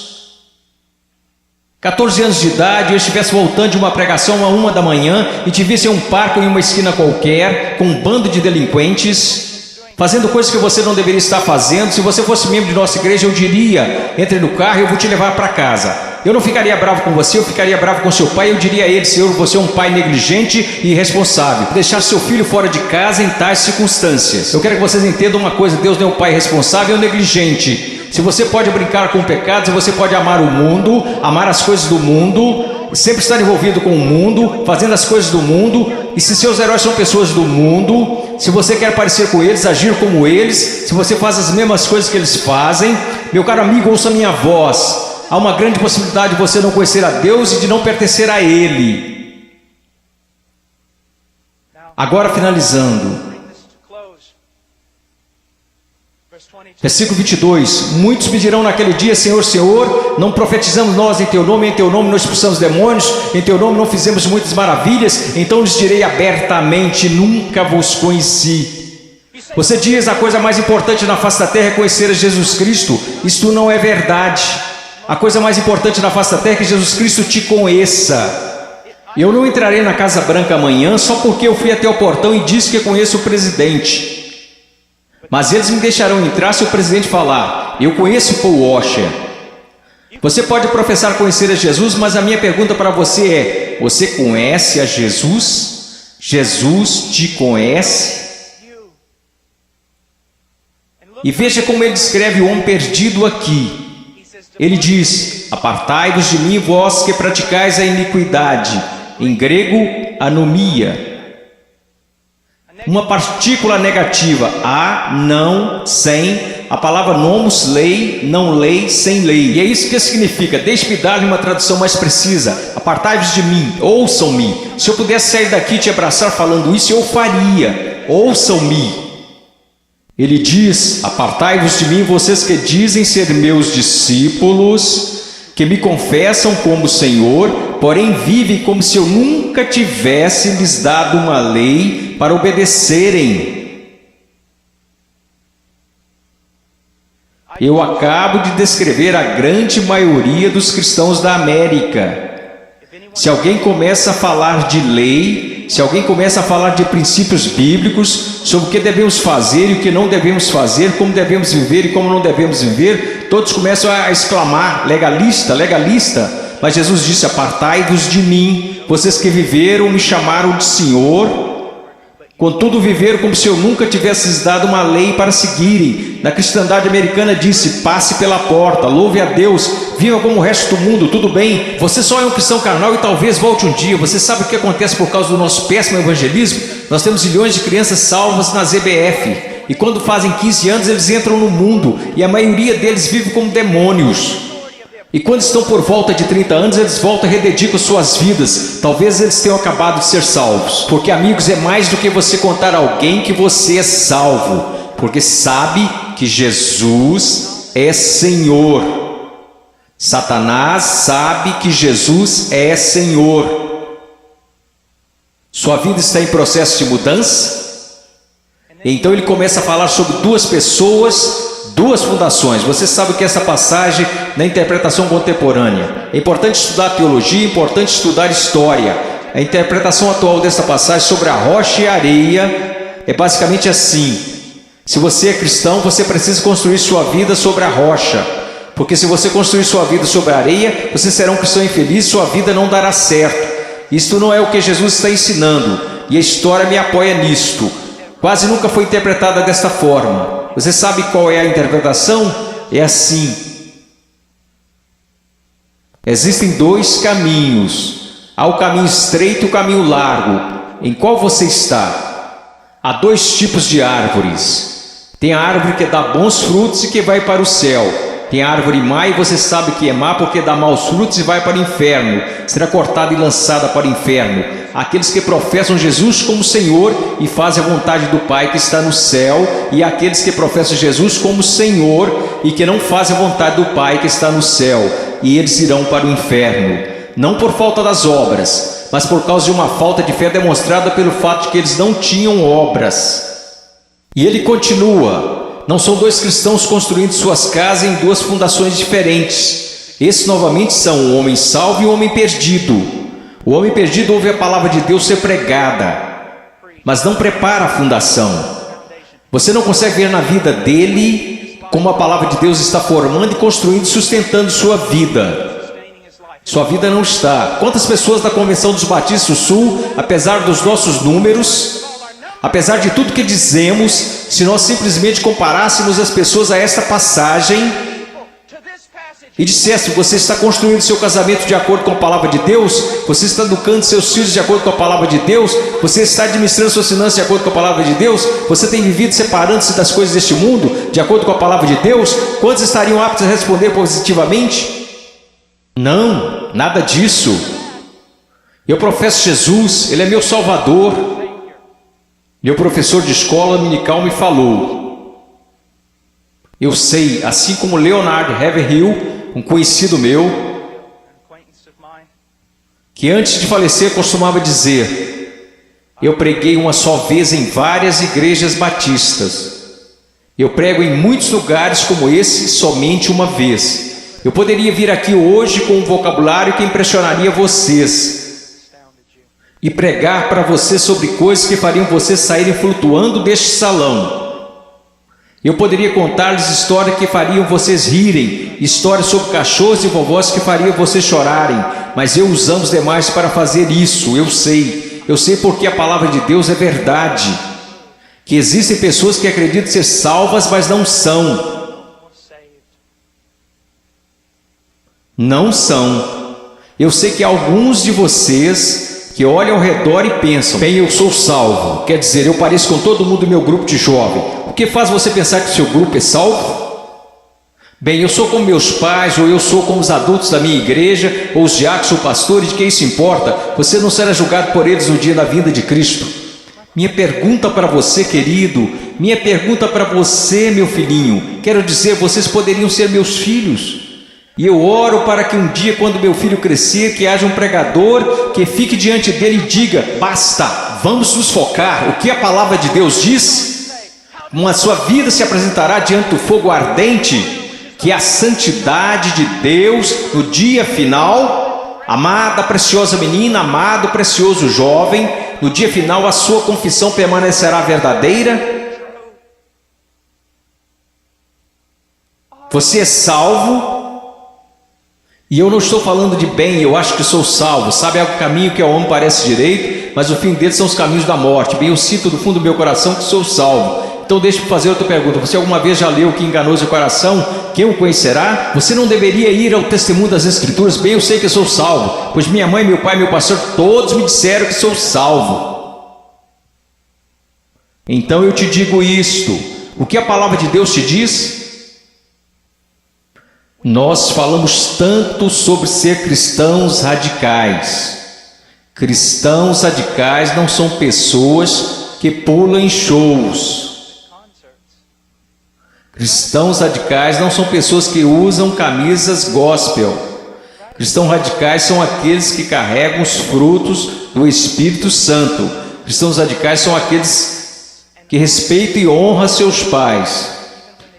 14 anos de idade, e eu estivesse voltando de uma pregação a 1 da manhã, e te visse em um parque ou em uma esquina qualquer, com um bando de delinquentes, fazendo coisas que você não deveria estar fazendo, se você fosse membro de nossa igreja, eu diria, entre no carro e eu vou te levar para casa. Eu não ficaria bravo com você, eu ficaria bravo com seu pai, eu diria a ele, Senhor, você é um pai negligente e irresponsável, deixar seu filho fora de casa em tais circunstâncias. Eu quero que vocês entendam uma coisa, Deus não é um pai irresponsável ou negligente. Se você pode brincar com o pecado, se você pode amar o mundo, amar as coisas do mundo, sempre estar envolvido com o mundo, fazendo as coisas do mundo, e se seus heróis são pessoas do mundo, se você quer parecer com eles, agir como eles, se você faz as mesmas coisas que eles fazem, meu caro amigo, ouça minha voz. Há uma grande possibilidade de você não conhecer a Deus e de não pertencer a Ele. Agora finalizando. Versículo 22. Muitos me dirão naquele dia: Senhor, Senhor, não profetizamos nós em Teu nome não expulsamos demônios, em Teu nome não fizemos muitas maravilhas? Então lhes direi abertamente: nunca vos conheci. Você diz: a coisa mais importante na face da terra é conhecer a Jesus Cristo. Isto não é verdade. A coisa mais importante na face da terra é que Jesus Cristo te conheça. Eu não entrarei na Casa Branca amanhã só porque eu fui até o portão e disse que conheço o presidente. Mas eles me deixarão entrar se o presidente falar: eu conheço Paul Washer. Você pode professar conhecer a Jesus, mas a minha pergunta para você é: você conhece a Jesus? Jesus te conhece? E veja como ele descreve o homem perdido aqui. Ele diz: apartai-vos de mim, vós que praticais a iniquidade. Em grego, anomia. Uma partícula negativa, a, não, sem. A palavra nomos, lei, não lei, sem lei. E é isso que significa. Deixe-me dar-lhe uma tradução mais precisa. Apartai-vos de mim, ouçam-me. Se eu pudesse sair daqui e te abraçar falando isso, eu faria. Ouçam-me. Ele diz: apartai-vos de mim, vocês que dizem ser meus discípulos, que me confessam como Senhor, porém vivem como se eu nunca tivesse lhes dado uma lei para obedecerem. Eu acabo de descrever a grande maioria dos cristãos da América. Se alguém começa a falar de lei, se alguém começa a falar de princípios bíblicos, sobre o que devemos fazer e o que não devemos fazer, como devemos viver e como não devemos viver, todos começam a exclamar: legalista, legalista. Mas Jesus disse: apartai-vos de mim, vocês que viveram, me chamaram de Senhor, contudo viveram como se eu nunca tivesse lhes dado uma lei para seguirem. Na cristandade americana disse: passe pela porta, louve a Deus, viva como o resto do mundo, tudo bem, você só é um cristão carnal e talvez volte um dia. Você sabe o que acontece por causa do nosso péssimo evangelismo? Nós temos milhões de crianças salvas nas EBF, e quando fazem 15 anos eles entram no mundo, e a maioria deles vive como demônios. E quando estão por volta de 30 anos, eles voltam e rededicam suas vidas. Talvez eles tenham acabado de ser salvos. Porque, amigos, é mais do que você contar a alguém que você é salvo. Porque sabe que Jesus é Senhor. Satanás sabe que Jesus é Senhor. Sua vida está em processo de mudança? Então ele começa a falar sobre duas pessoas, duas fundações. Você sabe o que é essa passagem na interpretação contemporânea. É importante estudar teologia, é importante estudar história. A interpretação atual dessa passagem sobre a rocha e a areia é basicamente assim: se você é cristão, você precisa construir sua vida sobre a rocha, porque se você construir sua vida sobre a areia, você será um cristão infeliz, sua vida não dará certo. Isto não é o que Jesus está ensinando, e a história me apoia nisto. Quase nunca foi interpretada desta forma. Você sabe qual é a interpretação? É assim: existem dois caminhos. Há o caminho estreito e o caminho largo. Em qual você está? Há dois tipos de árvores. Tem a árvore que dá bons frutos e que vai para o céu. Tem a árvore má, e você sabe que é má porque dá maus frutos e vai para o inferno. Será cortada e lançada para o inferno. Aqueles que professam Jesus como Senhor e fazem a vontade do Pai que está no céu, e aqueles que professam Jesus como Senhor e que não fazem a vontade do Pai que está no céu, e eles irão para o inferno, não por falta das obras, mas por causa de uma falta de fé demonstrada pelo fato de que eles não tinham obras. E ele continua: não são dois cristãos construindo suas casas em duas fundações diferentes. Esses novamente são o homem salvo e o homem perdido. O homem perdido ouve a palavra de Deus ser pregada, mas não prepara a fundação. Você não consegue ver na vida dele como a palavra de Deus está formando e construindo e sustentando sua vida. Sua vida não está. Quantas pessoas da Convenção dos Batistas do Sul, apesar dos nossos números, apesar de tudo que dizemos, se nós simplesmente comparássemos as pessoas a esta passagem e dissesse: você está construindo seu casamento de acordo com a palavra de Deus, você está educando seus filhos de acordo com a palavra de Deus, você está administrando suas finanças de acordo com a palavra de Deus, você tem vivido separando-se das coisas deste mundo de acordo com a palavra de Deus, quantos estariam aptos a responder positivamente? Não, nada disso. Eu professo Jesus, Ele é meu Salvador. Meu professor de escola dominical me falou: Eu sei, assim como Leonard Haverhill, um conhecido meu, que antes de falecer costumava dizer: eu preguei uma só vez em várias igrejas batistas. Eu prego em muitos lugares como esse somente uma vez. Eu poderia vir aqui hoje com um vocabulário que impressionaria vocês e pregar para vocês sobre coisas que fariam vocês saírem flutuando deste salão. Eu poderia contar-lhes histórias que fariam vocês rirem, histórias sobre cachorros e vovós que fariam vocês chorarem, mas eu usamos demais para fazer isso. Eu sei porque a palavra de Deus é verdade, que existem pessoas que acreditam ser salvas, mas não são. Não são. Eu sei que alguns de vocês que olham ao redor e pensam: bem, eu sou salvo, quer dizer, eu pareço com todo mundo do meu grupo de jovem. O que faz você pensar que o seu grupo é salvo? Bem, eu sou como meus pais, ou eu sou como os adultos da minha igreja, ou os diáconos ou pastores, de que isso importa? Você não será julgado por eles no dia da vinda de Cristo. Minha pergunta para você, querido, minha pergunta para você, meu filhinho, quero dizer, vocês poderiam ser meus filhos. E eu oro para que um dia, quando meu filho crescer, que haja um pregador que fique diante dele e diga: basta, vamos nos focar. O que a palavra de Deus diz? A sua vida se apresentará diante do fogo ardente, que é a santidade de Deus no dia final. Amada, preciosa menina, amado, precioso jovem, no dia final a sua confissão permanecerá verdadeira. Você é salvo. E eu não estou falando de bem, eu acho que sou salvo. Sabe, o caminho que ao homem parece direito, mas o fim dele são os caminhos da morte. Bem, eu sinto do fundo do meu coração que sou salvo. Então deixe-me fazer outra pergunta: você alguma vez já leu Que Enganoso é o Coração? Quem o conhecerá? Você não deveria ir ao testemunho das Escrituras? Bem, eu sei que sou salvo, pois minha mãe, meu pai, meu pastor, todos me disseram que sou salvo. Então eu te digo isto: o que a palavra de Deus te diz? Nós falamos tanto sobre ser cristãos radicais. Cristãos radicais não são pessoas que pulam em shows. Cristãos radicais não são pessoas que usam camisas gospel. Cristãos radicais são aqueles que carregam os frutos do Espírito Santo. Cristãos radicais são aqueles que respeitam e honram seus pais,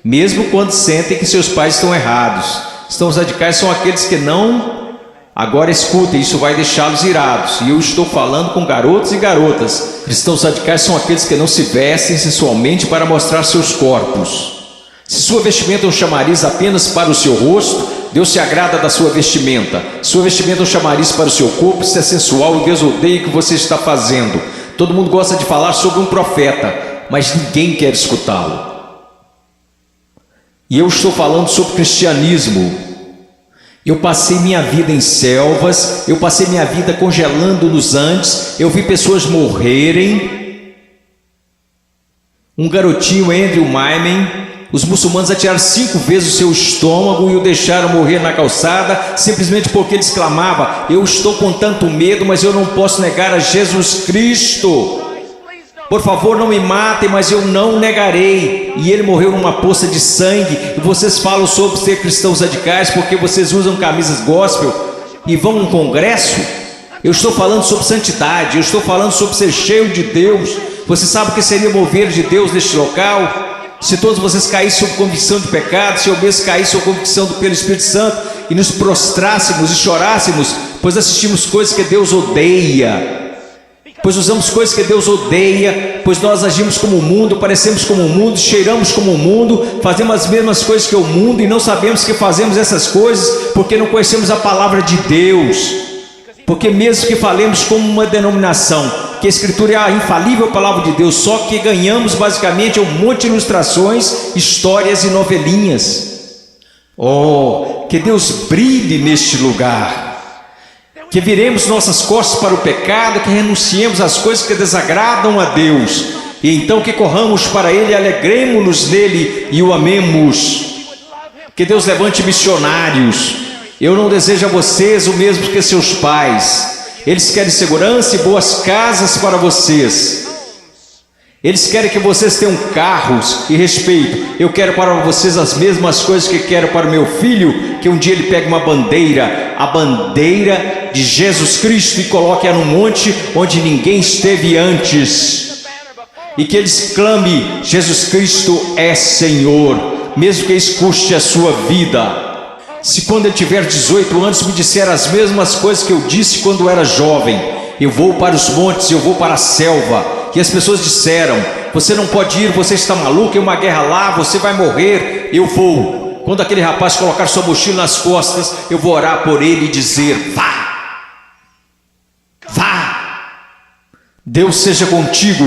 mesmo quando sentem que seus pais estão errados. Cristãos radicais são aqueles que não... Agora escutem, isso vai deixá-los irados. E eu estou falando com garotos e garotas. Cristãos radicais são aqueles que não se vestem sensualmente para mostrar seus corpos. Se sua vestimenta é um chamariz apenas para o seu rosto, Deus se agrada da sua vestimenta. Sua vestimenta é um chamariz para o seu corpo, isso é sensual, e Deus odeia o que você está fazendo. Todo mundo gosta de falar sobre um profeta, mas ninguém quer escutá-lo. E eu estou falando sobre cristianismo. Eu passei minha vida em selvas, eu passei minha vida congelando nos Andes, eu vi pessoas morrerem. Um garotinho, Andrew Maimen, os muçulmanos atiraram 5 vezes o seu estômago e o deixaram morrer na calçada, simplesmente porque ele exclamava: eu estou com tanto medo, mas eu não posso negar a Jesus Cristo. Por favor, não me matem, mas eu não negarei. E ele morreu numa poça de sangue. E vocês falam sobre ser cristãos radicais porque vocês usam camisas gospel e vão a um congresso? Eu estou falando sobre santidade, eu estou falando sobre ser cheio de Deus. Você sabe o que seria mover de Deus neste local? Se todos vocês caíssem sob convicção de pecado, se eu mesmo caísse sob convicção pelo Espírito Santo e nos prostrássemos e chorássemos, pois assistimos coisas que Deus odeia, pois usamos coisas que Deus odeia, pois nós agimos como o mundo, parecemos como o mundo, cheiramos como o mundo, fazemos as mesmas coisas que o mundo e não sabemos que fazemos essas coisas porque não conhecemos a palavra de Deus. Porque mesmo que falemos como uma denominação, que a Escritura é a infalível palavra de Deus, só que ganhamos basicamente um monte de ilustrações, histórias e novelinhas. Oh, que Deus brilhe neste lugar. Que viremos nossas costas para o pecado, que renunciemos às coisas que desagradam a Deus, e então que corramos para Ele, alegremos-nos nele e o amemos. Que Deus levante missionários. Eu não desejo a vocês o mesmo que seus pais. Eles querem segurança e boas casas para vocês. Eles querem que vocês tenham carros e respeito. Eu quero para vocês as mesmas coisas que quero para o meu filho, que um dia ele pegue uma bandeira, a bandeira de Jesus Cristo, e coloque-a num monte onde ninguém esteve antes, e que eles clame: Jesus Cristo é Senhor, mesmo que isso custe a sua vida. Se quando ele tiver 18 anos me disser as mesmas coisas que eu disse quando era jovem, eu vou para os montes, eu vou para a selva, e as pessoas disseram: você não pode ir, você está maluco, é uma guerra lá, você vai morrer. Eu vou. Quando aquele rapaz colocar sua mochila nas costas, eu vou orar por ele e dizer: vá, vá, Deus seja contigo,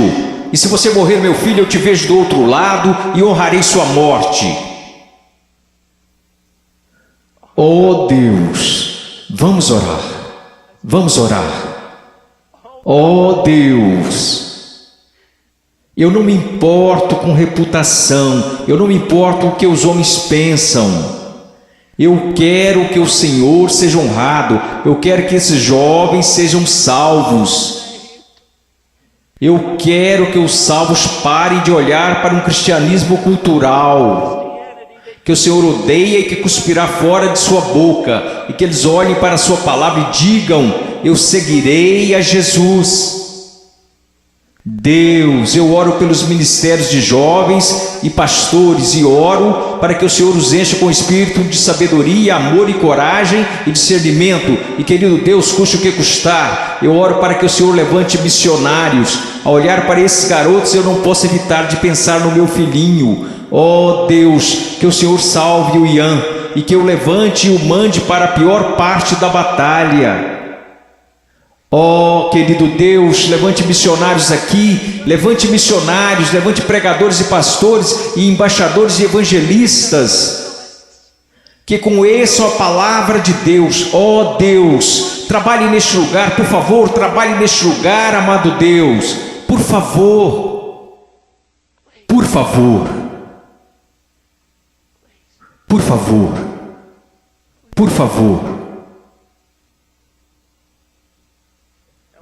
e se você morrer, meu filho, eu te vejo do outro lado e honrarei sua morte. Oh Deus, vamos orar, vamos orar. Oh Deus, eu não me importo com reputação, eu não me importo com o que os homens pensam. Eu quero que o Senhor seja honrado, eu quero que esses jovens sejam salvos. Eu quero que os salvos parem de olhar para um cristianismo cultural, que o Senhor odeia e que cuspirá fora de sua boca, e que eles olhem para a sua palavra e digam: eu seguirei a Jesus. Deus, eu oro pelos ministérios de jovens e pastores, e oro para que o Senhor os encha com espírito de sabedoria, amor e coragem e discernimento, e querido Deus, custe o que custar, eu oro para que o Senhor levante missionários. Ao olhar para esses garotos, eu não posso evitar de pensar no meu filhinho. Oh Deus, que o Senhor salve o Ian, e que eu levante e o mande para a pior parte da batalha. Oh, querido Deus, levante missionários aqui, levante missionários, levante pregadores e pastores e embaixadores e evangelistas, que conheçam a palavra de Deus. Oh Deus, trabalhe neste lugar, por favor, trabalhe neste lugar, amado Deus, por favor, por favor, por favor, por favor.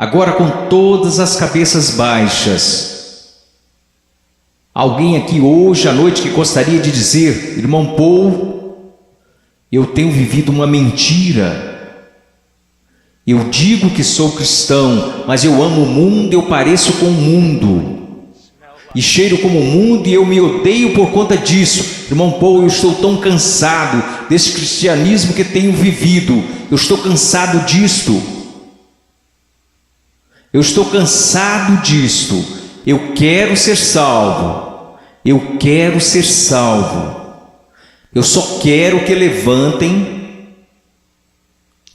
Agora, com todas as cabeças baixas, alguém aqui hoje à noite que gostaria de dizer: irmão Paul, eu tenho vivido uma mentira. Eu digo que sou cristão, mas eu amo o mundo, eu pareço com o mundo, e cheiro como o mundo, e eu me odeio por conta disso. Irmão Paul, eu estou tão cansado desse cristianismo que tenho vivido, eu estou cansado disto. Eu estou cansado disto. Eu quero ser salvo. Eu quero ser salvo. Eu só quero que levantem.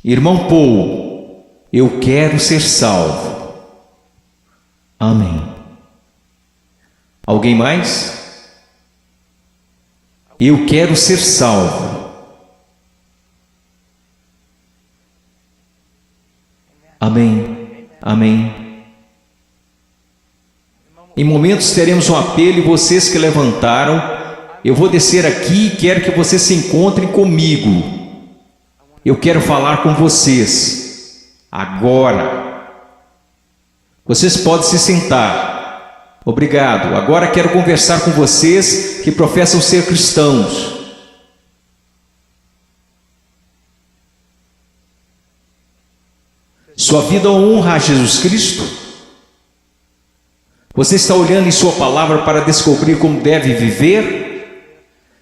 Irmão Paul, eu quero ser salvo. Amém. Alguém mais? Eu quero ser salvo. Amém. Amém. Em momentos teremos um apelo, e vocês que levantaram, eu vou descer aqui e quero que vocês se encontrem comigo. Eu quero falar com vocês agora. Vocês podem se sentar. Obrigado. Agora quero conversar com vocês que professam ser cristãos. Sua vida honra a Jesus Cristo? Você está olhando em sua palavra para descobrir como deve viver?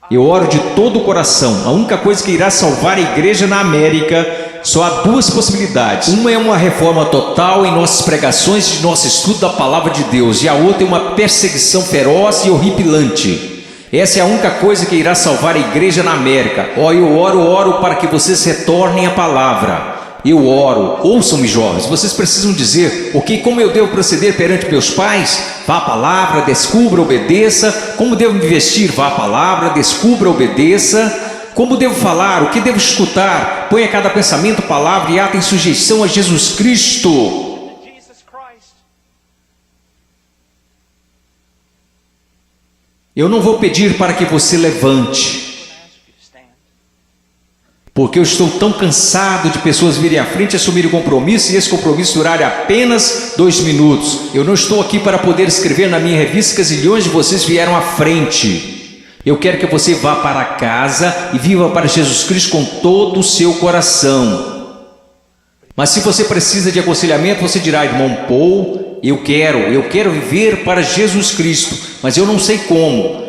Eu oro de todo o coração. A única coisa que irá salvar a igreja na América, só há duas possibilidades. Uma é uma reforma total em nossas pregações, de nosso estudo da palavra de Deus, e a outra é uma perseguição feroz e horripilante. Essa é a única coisa que irá salvar a igreja na América. Eu oro para que vocês retornem à palavra. Eu oro. Ouçam-me, jovens, vocês precisam dizer: ok, como eu devo proceder perante meus pais? Vá à palavra, descubra, obedeça. Como devo me vestir? Vá à palavra, descubra, obedeça. Como devo falar? O que devo escutar? Ponha cada pensamento, palavra e ato em sujeição a Jesus Cristo. Eu não vou pedir para que você levante. Porque eu estou tão cansado de pessoas virem à frente e assumirem o compromisso e esse compromisso durar apenas 2 minutos. Eu não estou aqui para poder escrever na minha revista que zilhões de vocês vieram à frente. Eu quero que você vá para casa e viva para Jesus Cristo com todo o seu coração. Mas se você precisa de aconselhamento, você dirá: irmão Paul, eu quero viver para Jesus Cristo, mas eu não sei como.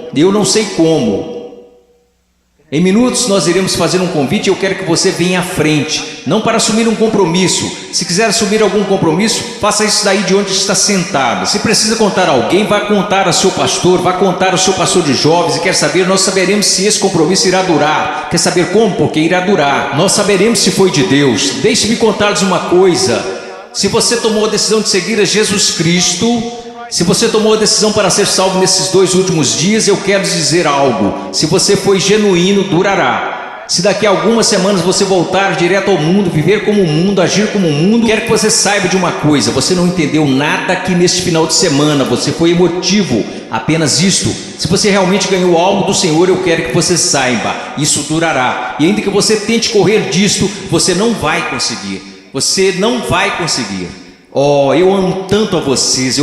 Em minutos nós iremos fazer um convite e eu quero que você venha à frente, não para assumir um compromisso. Se quiser assumir algum compromisso, faça isso daí de onde está sentado. Se precisa contar a alguém, vá contar ao seu pastor, vá contar ao seu pastor de jovens. E quer saber, nós saberemos se esse compromisso irá durar. Quer saber como? Porque irá durar. Nós saberemos se foi de Deus. Deixe-me contar-lhes uma coisa. Se você tomou a decisão de seguir a Jesus Cristo, se você tomou a decisão para ser salvo nesses 2 últimos dias, eu quero dizer algo: se você foi genuíno, durará. Se daqui a algumas semanas você voltar direto ao mundo, viver como o mundo, agir como o mundo, quero que você saiba de uma coisa: você não entendeu nada aqui neste final de semana, você foi emotivo, apenas isto. Se você realmente ganhou algo do Senhor, eu quero que você saiba, isso durará. E ainda que você tente correr disto, você não vai conseguir. Você não vai conseguir. Oh, eu amo tanto a vocês,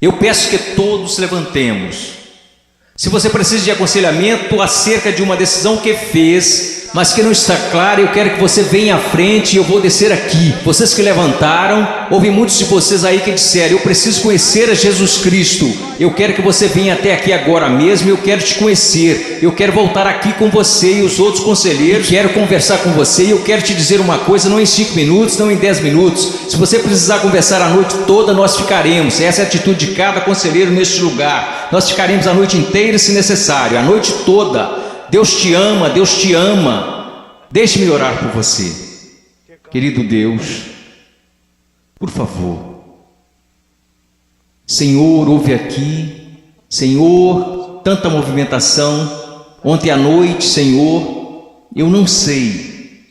Eu peço que todos levantemos. Se você precisa de aconselhamento acerca de uma decisão que fez, mas que não está clara, eu quero que você venha à frente e eu vou descer aqui. Vocês que levantaram, houve muitos de vocês aí que disseram: eu preciso conhecer a Jesus Cristo. Eu quero que você venha até aqui agora mesmo, eu quero te conhecer. Eu quero voltar aqui com você e os outros conselheiros. Quero conversar com você e eu quero te dizer uma coisa, não em 5 minutos, não em 10 minutos. Se você precisar conversar a noite toda, nós ficaremos. Essa é a atitude de cada conselheiro neste lugar. Nós ficaremos a noite inteira se necessário, a noite toda. Deus te ama, Deus te ama. Deixe-me orar por você. Querido Deus, por favor, Senhor, ouve aqui. Senhor, tanta movimentação. Ontem à noite, Senhor, eu não sei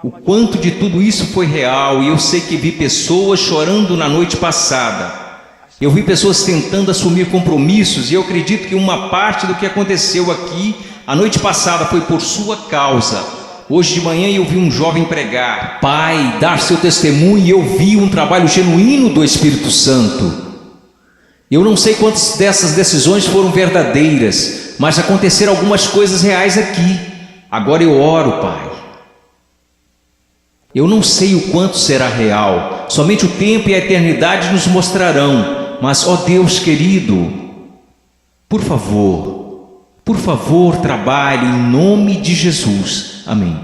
o quanto de tudo isso foi real. E eu sei que vi pessoas chorando na noite passada. Eu vi pessoas tentando assumir compromissos e eu acredito que uma parte do que aconteceu aqui a noite passada foi por sua causa. Hoje de manhã eu vi um jovem pregar, Pai, dar seu testemunho, e eu vi um trabalho genuíno do Espírito Santo. Eu não sei quantas dessas decisões foram verdadeiras, mas aconteceram algumas coisas reais aqui. Agora eu oro, Pai. Eu não sei o quanto será real, somente o tempo e a eternidade nos mostrarão. Mas, ó Deus querido, por favor, trabalhe em nome de Jesus. Amém.